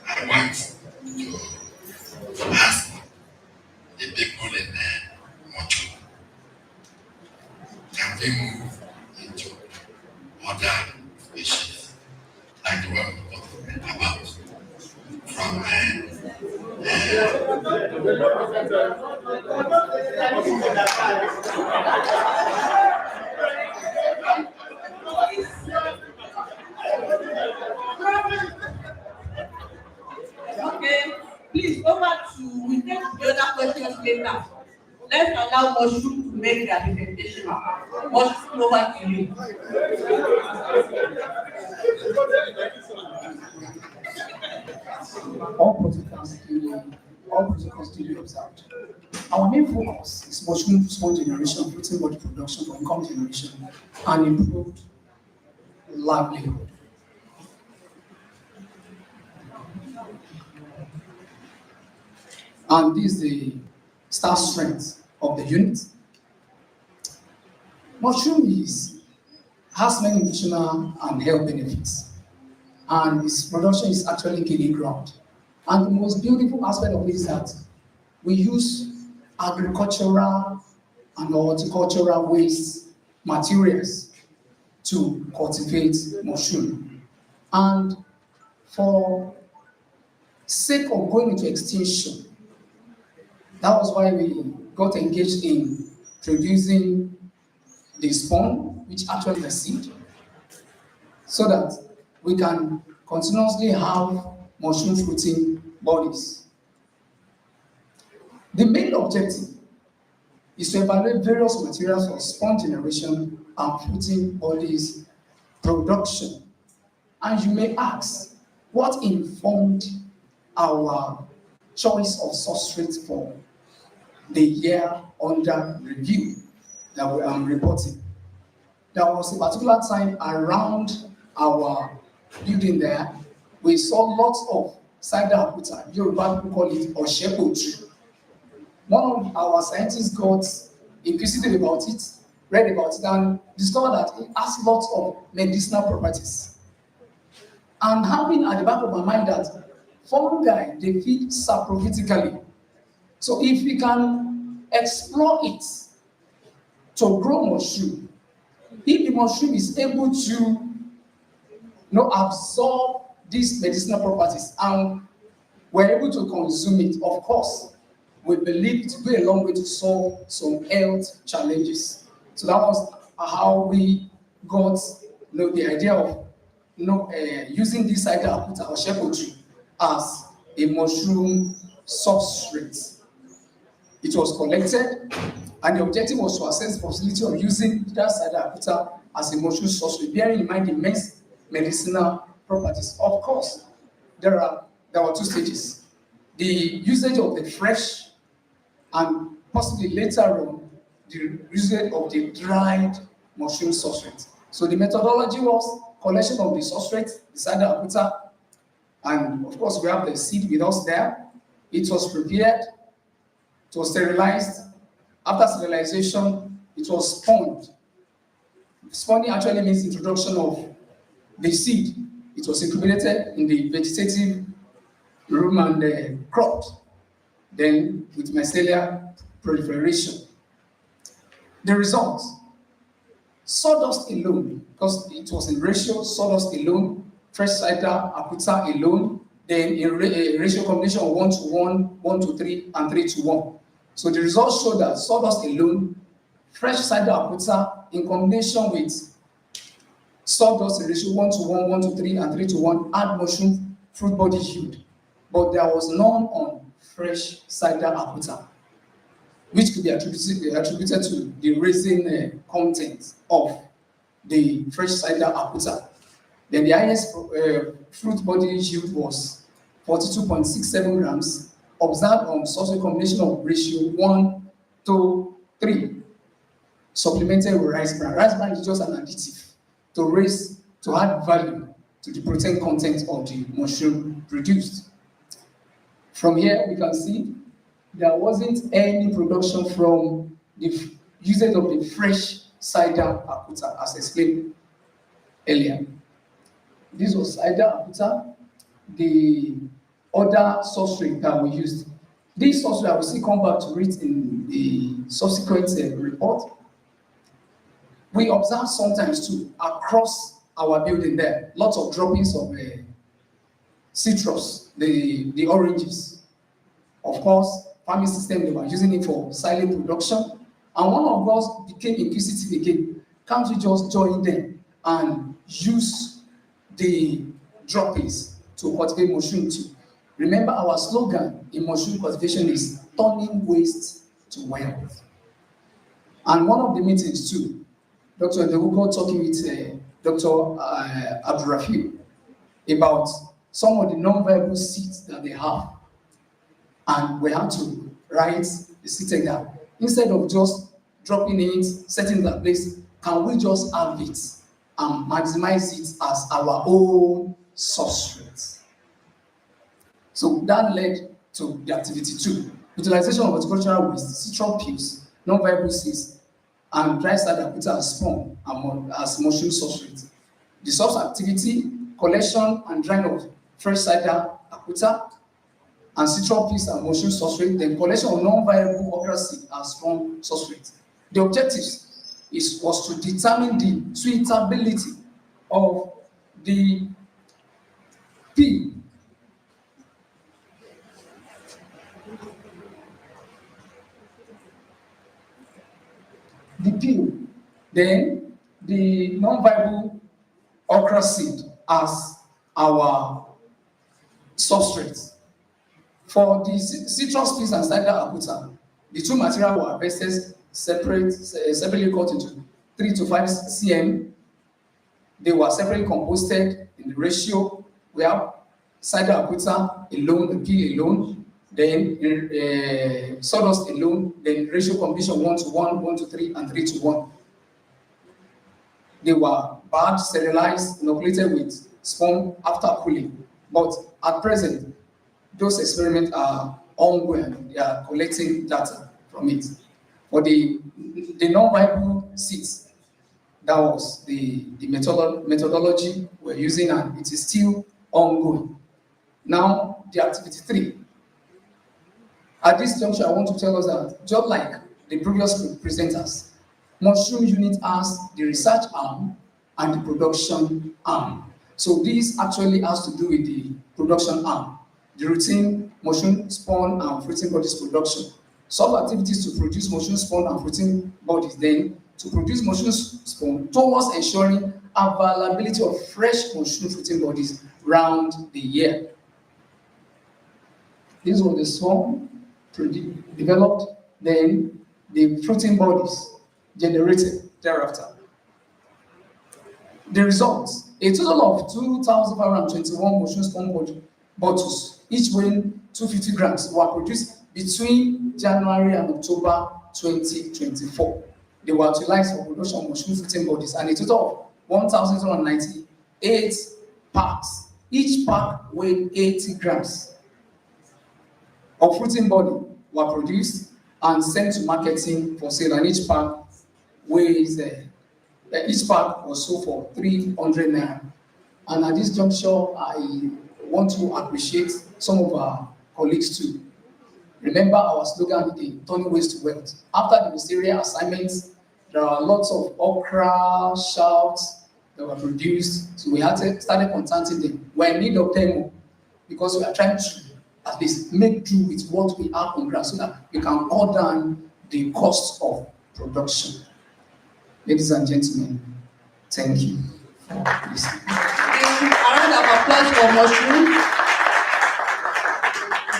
B: I want to ask the people in Mocho, can we move into other species like the one we talked about from
H: Okay, please go back to, we take the other questions later. Let's allow Mushroom to make their presentation. Mushroom, over to you.
L: All protocols to be observed. Our main focus is mushroom spawn generation, fruiting body production for income generation, and improved livelihood. And this is the star strength of the unit. Mushroom has many nutritional and health benefits, and its production is actually gaining ground. And the most beautiful aspect of it is that we use agricultural and horticultural waste materials to cultivate mushroom. And for sake of going into extinction, that was why we got engaged in producing the spawn, which actually is the seed, so that we can continuously have mushroom fruiting bodies. The main objective is to evaluate various materials for spawn generation and fruiting bodies production. And you may ask, what informed our choice of substrate for the year under review that we are reporting? There was a particular time around our building there, we saw lots of cider aputa. Yoruba people call it Oshepoju. One of our scientists got inquisitive about it, read about it, and discovered that it has lots of medicinal properties. And having at the back of my mind that fungi, they feed saprophytically. So if we can explore it to grow mushroom, if the mushroom is able to absorb these medicinal properties and we're able to consume it, of course, we believe it will go a long way to solve some health challenges. So that was how we got the idea of using this cider aputa or shepoju as a mushroom substrate. It was collected, and the objective was to assess the possibility of using that cider aputa as a mushroom substrate, bearing in mind the immense medicinal properties. Of course, there were two stages. The usage of the fresh and possibly later on, the usage of the dried mushroom substrate. So the methodology was collection of the substrate, the cider aputa, and of course we have the seed with us there. It was prepared, it was sterilized. After sterilization, it was spawned. Spawning actually means introduction of the seed. It was incubated in the vegetative room and cropped, then with mycelia proliferation. The results, sawdust alone, because it was in ratio, sawdust alone, fresh cider aputa alone, then a ratio combination of 1:1, 1:3, and 3:1. So the results show that sawdust alone, fresh cider aputa in combination with sawdust in ratio 1:1, 1:3, and 3:1 add mushroom fruit body yield. But there was none on fresh cider aputa, which could be attributed to the resin content of the fresh cider aputa. Then the highest fruit body yield was 42.67 grams, observed on substrate combination of ratio 1:3, supplemented with rice bran. Rice bran is just an additive to add value to the protein content of the mushroom produced. From here, we can see there wasn't any production from the usage of the fresh cider aputa, as explained earlier. This was cider aputa, the other substrate that we used. This substrate, I will still come back to it in the subsequent report. We observe sometimes too, across our building there, lots of droppings of citrus, the oranges. Of course, farming system, they were using it for silage production. And one of us became inquisitive again. Can't we just join them and use the droppings to cultivate mushroom too? Remember, our slogan in mushroom cultivation is turning waste to wealth. And one of the meetings too, Dr. Ndebuko talking with Dr. Abdurrafiu about some of the non-viable seeds that they have. And we had to write the seed down. Instead of just dropping it, setting that place, can we just have it and maximize it as our own substrate? So that led to the activity 2. Utilization of horticultural waste, citron peels, non-viable seeds, and dry cider aputa as spawn as mushroom substrate. The source activity, collection and drying of fresh cider aputa and citron peels and mushroom substrate, then collection of non-viable okra seed as spawn substrate. The objectives was to determine the suitability of the peel then the non-viable okra seed as our substrate. For the citrus peels and cider aputa, the two materials were harvested separately cut into 3 to 5 cm They were separately composted in the ratio. We have cider aquita alone, the peel alone, then sawdust alone, then ratio combination 1:1, 1:3, and 3:1. They were bagged, sterilized, inoculated with sperm after cooling. But at present, those experiments are ongoing. They are collecting data from it. For the non-viable seeds, that was the methodology we're using, and it is still ongoing. Now, the activity 3. At this juncture, I want to tell us that, just like the previous presenters, mushroom unit has the research arm and the production arm. So this actually has to do with the production arm, the routine mushroom spawn and fruiting bodies production. Some activities to produce mushroom spawn and fruiting bodies, then to produce mushroom spawn towards ensuring availability of fresh mushroom fruiting bodies round the year. This was the swarm developed, then the fruiting bodies generated thereafter. The results: a total of 2,521 mushroom spawn bottles, each weighing 250 grams, were produced between January and October 2024. They were utilized for production of mushroom fruiting bodies, and a total of 1,298 packs. Each pack weighed 80 grams of fruiting body were produced and sent to marketing for sale, and each pack weighs each pack was sold for 300 naira. And at this juncture, I want to appreciate some of our colleagues too. Remember our slogan today, turning waste to wealth. After the ministerial assignments, there are lots of okra, shouts that were produced. So we had to started contacting them. We're in need of them because we are trying to at least make do with what we have on ground so that we can cut down the cost of production. Ladies and gentlemen, thank you.
H: A round of applause for mushroom.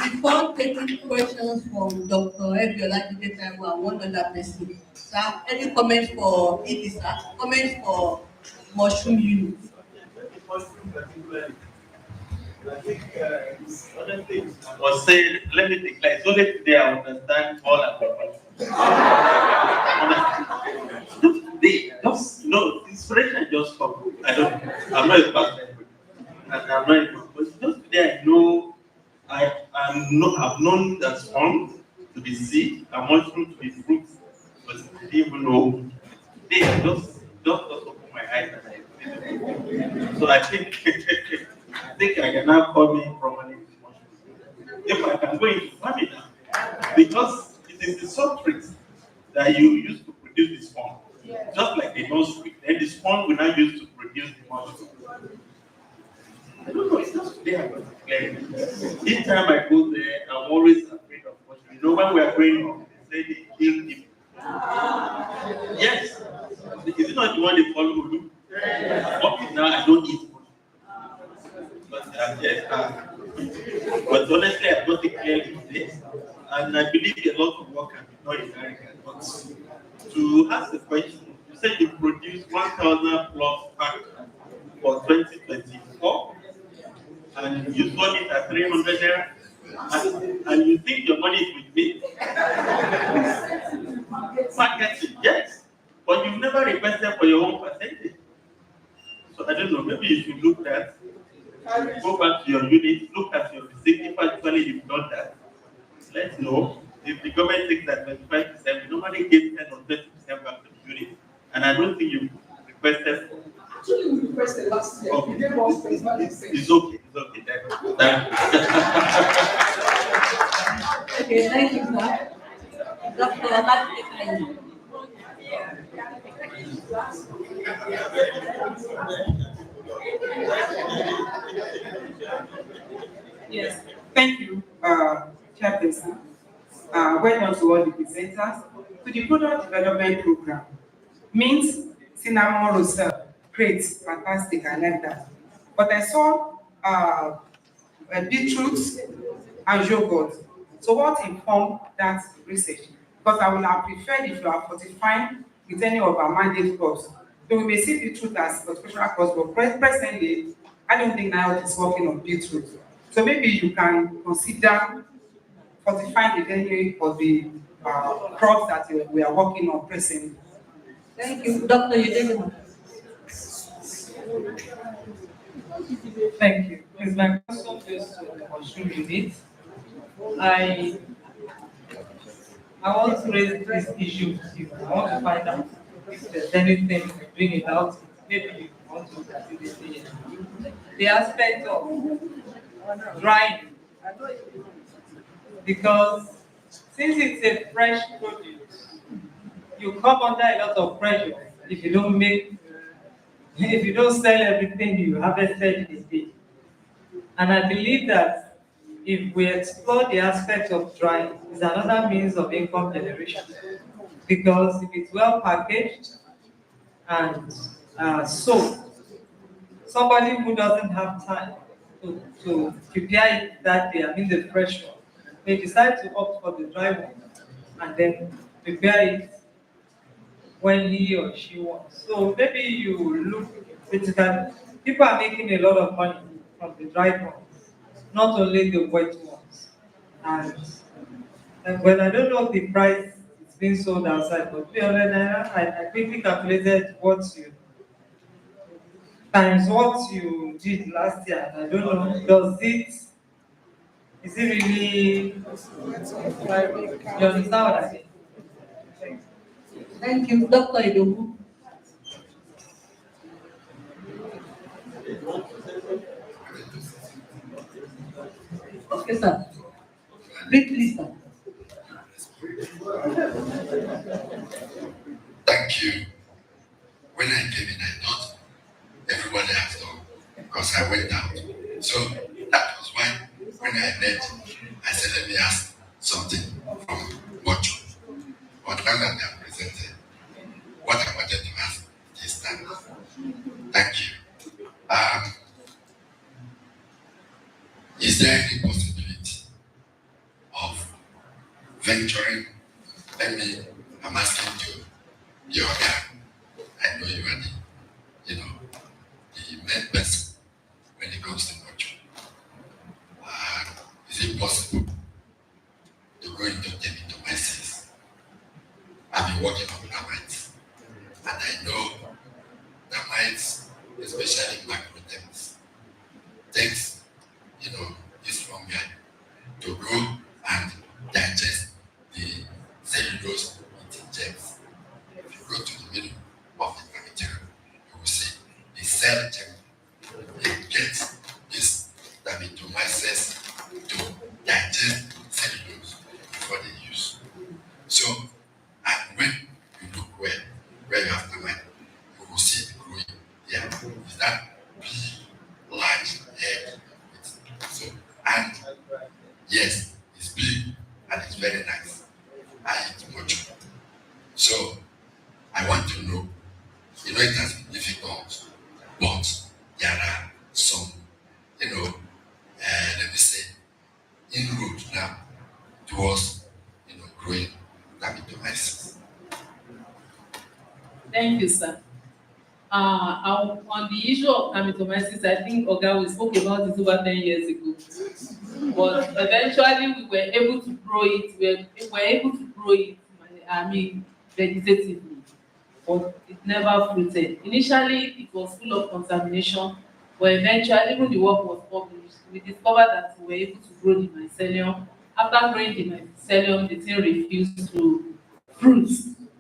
H: Before taking questions from Dr. Ebiola Jidetaiwo and one other person, sir, any comments for it, sir? Comments for mushroom unit?
F: I think other things was saying, let me think, like, so that today I understand all about they just, inspiration just come. I'm not a pastor, and I'm not a, but just today I know, I've known that sperm to be seed and mushroom to be fruit, but I didn't even know. Today I just open my eyes and I did it. So I think I can now call me properly if I can go into farming now, because it is the substrate that you use to produce the spawn. Just like they don't speak, then the spawn will now use to produce the mushroom. I don't know, it's just today I got to clear it. Each time I go there, I'm always afraid of mushroom. When we are going home, they say they kill people. Yes. Is it not the one they follow you? Up to now, I don't eat mushroom. But honestly, I got it clearly today, and I believe a lot of work can be done in America. But to ask the question, you said you produced 1,000 plus pack for 2024, and you sold it at 300 there, and you think your money is with me? Marketing, yes, but you've never requested for your own percentage. So I don't know, maybe you should look at. Go back to your unit, look at your receipt. If actually you've done that, let's know. If the government thinks that 25%, we normally give 10 or 20% back to the unit. And I don't think you requested.
L: Actually, we requested last year.
F: Okay.
L: We gave us
F: It's okay.
H: Okay, thank you, sir. Dr. Ebiola.
M: Yes, thank you, Chairperson. Well done to all the presenters. To the product development program, mint, cinnamon roselle, great, fantastic, I like that. But I saw beetroot and yogurt. So what informed that research? Because I would have preferred if you are fortifying with any of our mandate crops So we may see beetroot as horticultural crops, but presently, I don't think now it's working on beetroot. So maybe you can consider fortifying the venue for the crops that we are working on presently.
H: Thank you, Dr. Yedema.
N: Thank you. Please, my question goes to the mushroom unit. I want to raise this issue with you. I want to find out if there's anything you're doing about it. Maybe you want to contribute it. The aspect of drying, because since it's a fresh produce, you come under a lot of pressure if you don't sell everything you harvested in a day. And I believe that if we explore the aspect of drying, is another means of income generation. Because if it's well packaged and sold, somebody who doesn't have time to prepare it that day, I mean the fresh one, they decide to opt for the dry one and then prepare it when he or she wants. So maybe you look critically. People are making a lot of money from the dry ones, not only the wet ones. And when I don't know the price it's being sold outside, but 300 naira, I quickly calculated what you times what you did last year. I don't know, is it really, you understand what I mean?
H: Thank you, Dr. Idowu. Okay, sir. Please, sir.
B: Thank you. When I came in, I thought everybody has done because I went out. So that was why when I met, I said, let me ask something from Mocho. But now that they have presented, what I wanted to ask is that. Thank you. Is there any possibility of venturing? I'm asking to your guy. I know you are the main person when it comes to nurture. Is it possible to go into termitomyces? I've been working on termites, and I know termites, especially macrotermites, takes this fungi to go and digest the cellulose it injects. If you go to the middle of the material, you will see the cell chamber. It gets this termitomyces to digest cellulose before they use. So, and when you look where you have termite, you will see it growing there. Is that big, large head? So, and yes, it's big and it's very nice. I eat much. So I want to know, it has been difficult, but there are some, let me say, inroad now towards, growing termitomyces.
N: Thank you, sir. On the issue of termitomyces, I think Oga, we spoke about it over 10 years ago. But eventually we were able to grow it. We were able to grow it, vegetatively. But it never fruited. Initially, it was full of contamination. But eventually, when the work was published, we discovered that we were able to grow the mycelium. After growing the mycelium, the thing refused to fruit.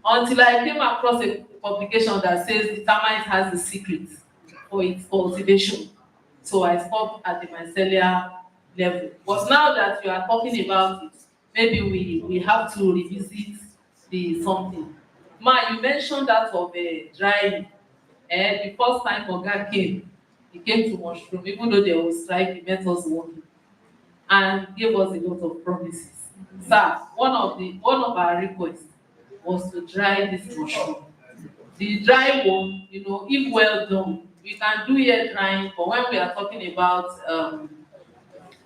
N: Until I came across a publication that says the termite has the secret for its cultivation. So I stopped at the mycelia level. But now that you are talking about it, maybe we have to revisit the something. Ma, you mentioned that of drying. The first time Oga came, he came to mushroom, even though there was strike, he met us working and gave us a lot of promises. Sir, one of our requests was to dry this mushroom. The dry one, if well done, we can do air drying, but when we are talking about the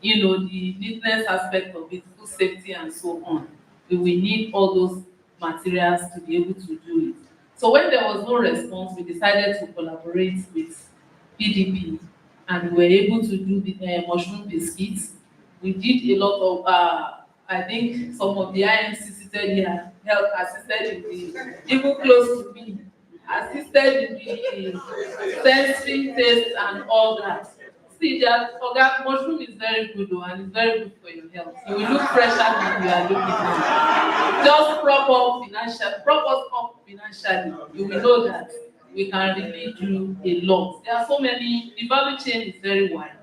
N: neatness aspect of it, food safety and so on, we will need all those materials to be able to do it. So when there was no response, we decided to collaborate with PDP, and we were able to do the mushroom biscuits. We did a lot of, I think some of the IMC seated here helped assisted in the, even close to me, assisted in the sensory taste and all that. See that organ mushroom is very good though, and it's very good for your health. You will look fresher than you are looking now. Just prop us up financially. You will know that we can really do a lot. There are so many, the value chain is very wide.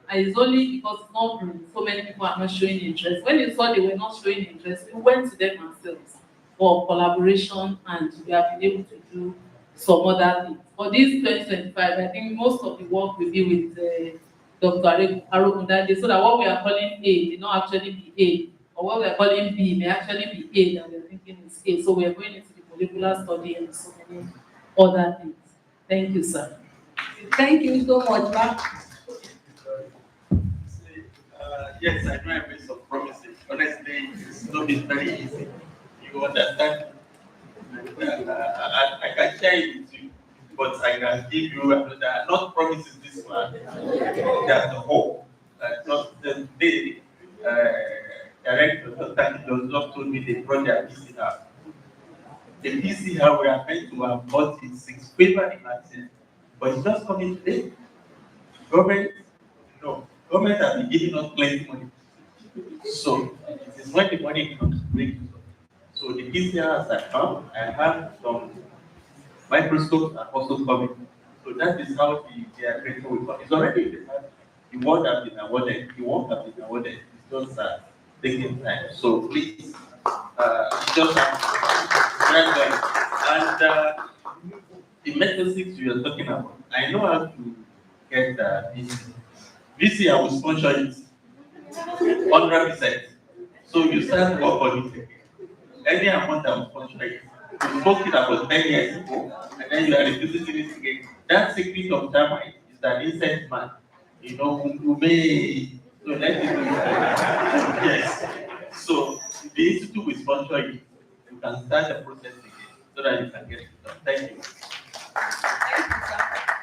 N: And it's only because it's not growing, so many people are not showing interest. When you saw they were not showing interest, we went to them ourselves for collaboration, and we have been able to do some other things. For this 2025, I think most of the work will be with Dr. Arokundade, so that what we are calling A may not actually be A, or what we are calling B may actually be A that we are thinking is A. So we are going into the molecular study and so many other things. Thank you, sir.
H: Thank you so much, ma'am.
F: Yes, I know I made some promises. Honestly, it's not been very easy. You understand? And, I can share it with you, but I can give you another, not promises this one, that's the hope. Just the day, director Dr. Joseph told me they brought their PCR. The PCR we are meant to have bought it since February 19th, but it's just coming today. Government, no, government has been giving us plenty money. So it is when the money comes to break it up. So the PCRs are come. I have some microscopes are also coming. So that is how the appraisal will come. It's already in the hand. The word has been awarded. The work has been awarded. It's just taking time. So please, just and the metaphysics you are talking about. I know how to get this. This year I will sponsor it 100%. So you start work on it. Any amount I will sponsor it. You spoke it about 10 years ago, and then you are revisiting it again. That secret of termite is that insect man. You know, who may so let it be. Yes. So the institute will sponsor you. You can start the process again so that you can get it done. Thank you.
H: Thank you, sir.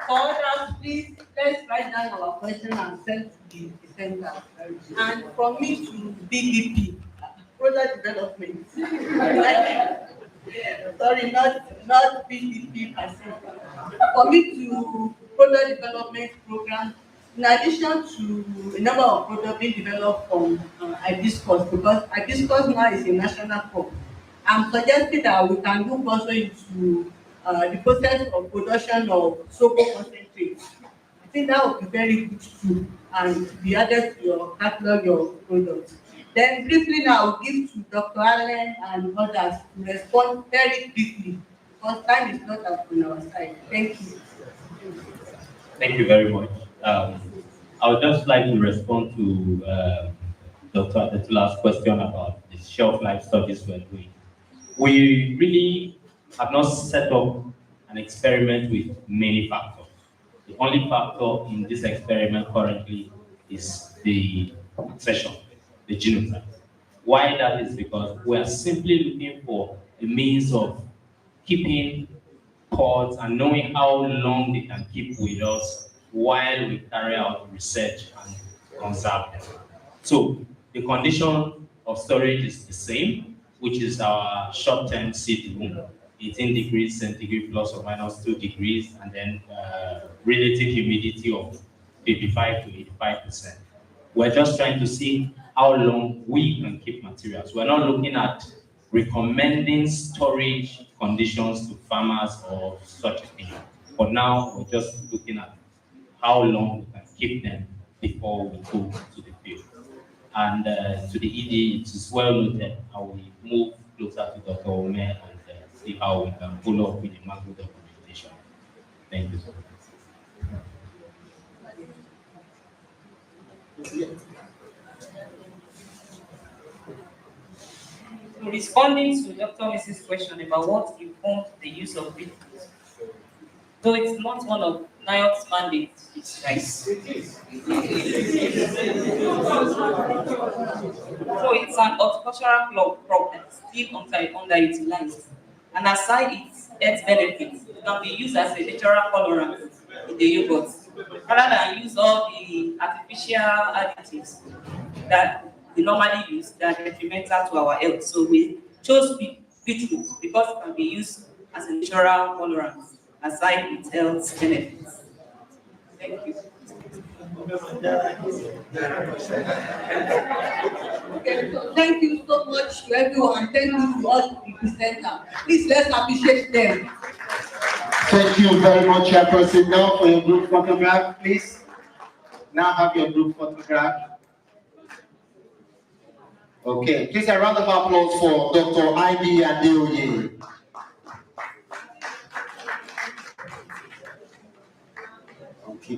H: For others, please, let's write down our question and send to the center. And from me to BDP, product development. Sorry, not BDP per se. For me to product development program, in addition to a number of products being developed from hibiscus, because hibiscus now is a national crop. I'm suggesting that we can look also into the process of production of soko concentrate. I think that would be very good too, and be added to your catalog of products. Then briefly now, I'll give to Dr. Allen and others to respond very quickly, because time is not on our side. Thank you.
I: Thank you very much. I would just like to respond to Dr. Adetula's question about the shelf life studies we're doing. We really have not set up an experiment with many factors. The only factor in this experiment currently is the accession, the genotype. Why that is because we are simply looking for a means of keeping pods and knowing how long they can keep with us while we carry out research and conserve them. So the condition of storage is the same, which is our short-term seed room, 18 degrees centigrade plus or minus 2 degrees, and then relative humidity of 55 to 85%. We're just trying to see how long we can keep materials. We're not looking at recommending storage conditions to farmers or such a thing. For now, we're just looking at how long we can keep them before we go to the field. And to the ED, it is well noted. I will move closer to Dr. Ome and see how we can follow up with the macro documentation. Thank you so much.
O: Responding to Dr. Mrs. question about what informed the use of beetles, though it's not one of NIOP's mandates, it's right. So it's an horticultural crop that's still underutilized. And aside it health benefits. It can be used as a natural colorant in the yogurt, rather than use all the artificial additives that we normally use that are detrimental to our health. So we chose beetroot because it can be used as a natural colorant aside its health benefits. Thank you.
H: Okay, so thank you so much to everyone. Thank you to all the presenters. Please let's appreciate them.
A: Thank you very much, Chairperson. Now for your group photograph, please. Now have your group photograph. Okay, please a round of applause for Dr. Ivy Adeoye.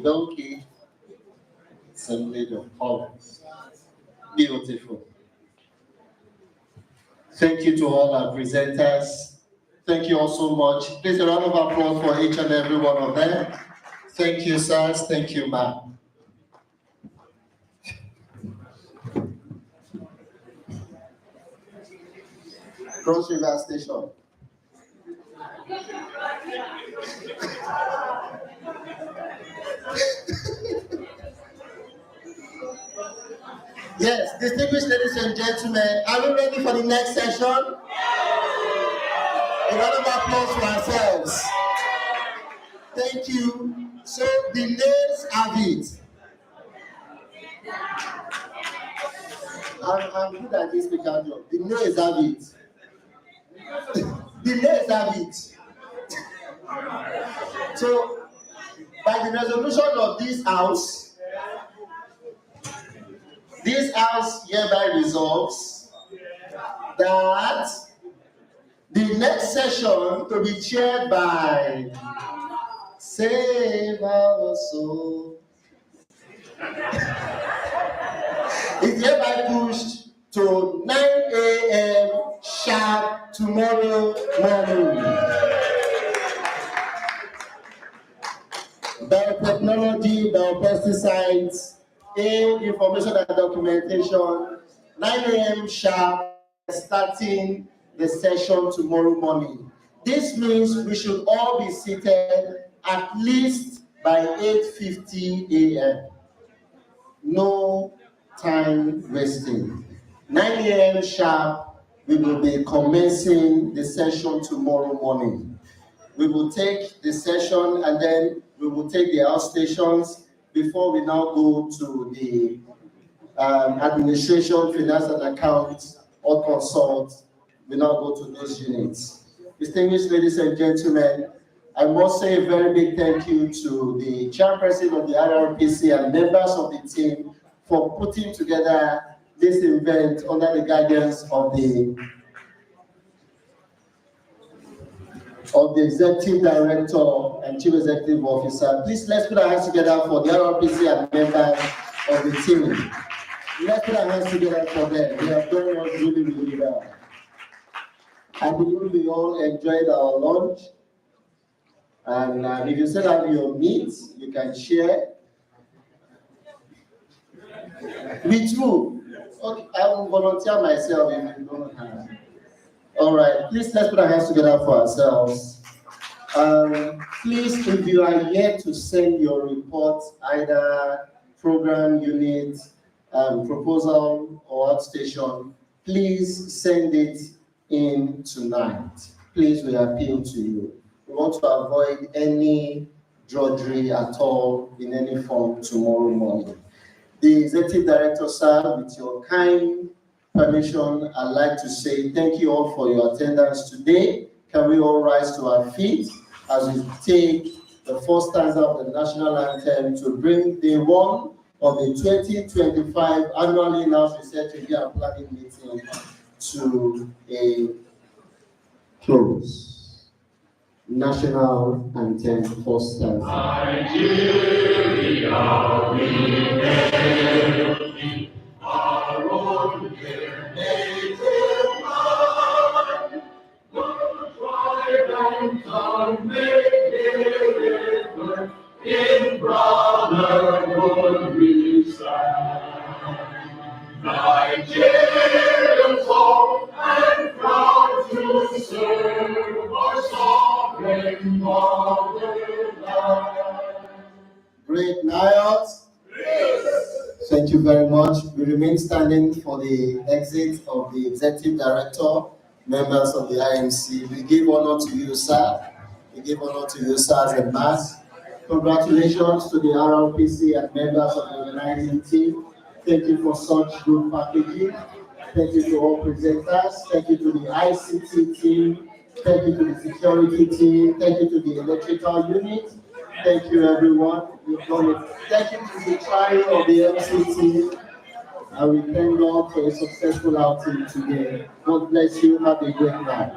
A: Okay. Assembly of Colors. Beautiful. Thank you to all our presenters. Thank you all so much. Please a round of applause for each and every one of them. Thank you, sirs. Thank you, ma'am. Cross River Station. Yes, distinguished ladies and gentlemen, are we ready for the next session? A round of applause for ourselves. Thank you. So the names have it. I'm good at this speaker job. The names have it. The names have it. So by the resolution of this house hereby resolves that the next session to be chaired by Save Our Soul is hereby pushed to 9 a.m. sharp tomorrow morning. Biotechnology, biopesticides, information and documentation, 9 a.m. sharp, starting the session tomorrow morning. This means we should all be seated at least by 8:50 a.m. No time wasting. 9 a.m. sharp, we will be commencing the session tomorrow morning. We will take the session and then we will take the outstations before we now go to the administration, finance and accounts, or consult. We now go to those units. Distinguished ladies and gentlemen, I must say a very big thank you to the chairperson of the RRPC and members of the team for putting together this event under the guidance of the Executive Director and Chief Executive Officer. Please, let's put our hands together for the RRPC and members of the team. Let's put our hands together for them. They have done us really, really well. I believe we all enjoyed our lunch. And if you still have your meat, you can share. Me too. Okay, I will volunteer myself if you don't have. All right, please let's put our hands together for ourselves. Please, if you are yet to send your report, either program unit, proposal, or outstation, please send it in tonight. Please, we appeal to you. We want to avoid any drudgery at all in any form tomorrow morning. The Executive Director, sir, with your kind permission, I'd like to say thank you all for your attendance today. Can we all rise to our feet as we take the first stanza of the national anthem to bring day one of the 2025 annual in-house research review and planning meeting to a close. National anthem, first stanza. Nigeria, we hail our own dear native land. No tribe and tongue may deliver, in brotherhood we stand. Nigerians all and proud to serve our sovereign Riot. Thank you very much. We remain standing for the exit of the executive director, members of the IMC. We give honor to you, sir. We give honor to you, sirs and mass. Congratulations to the RLPC and members of the organizing team. Thank you for such good packaging. Thank you to all presenters. Thank you to the ICT team. Thank you to the security team. Thank you to the electrical unit. Thank you, everyone. You've done it. Thank you to the trio of the MC team. And we thank God for a successful outing today. God bless you. Have a great night.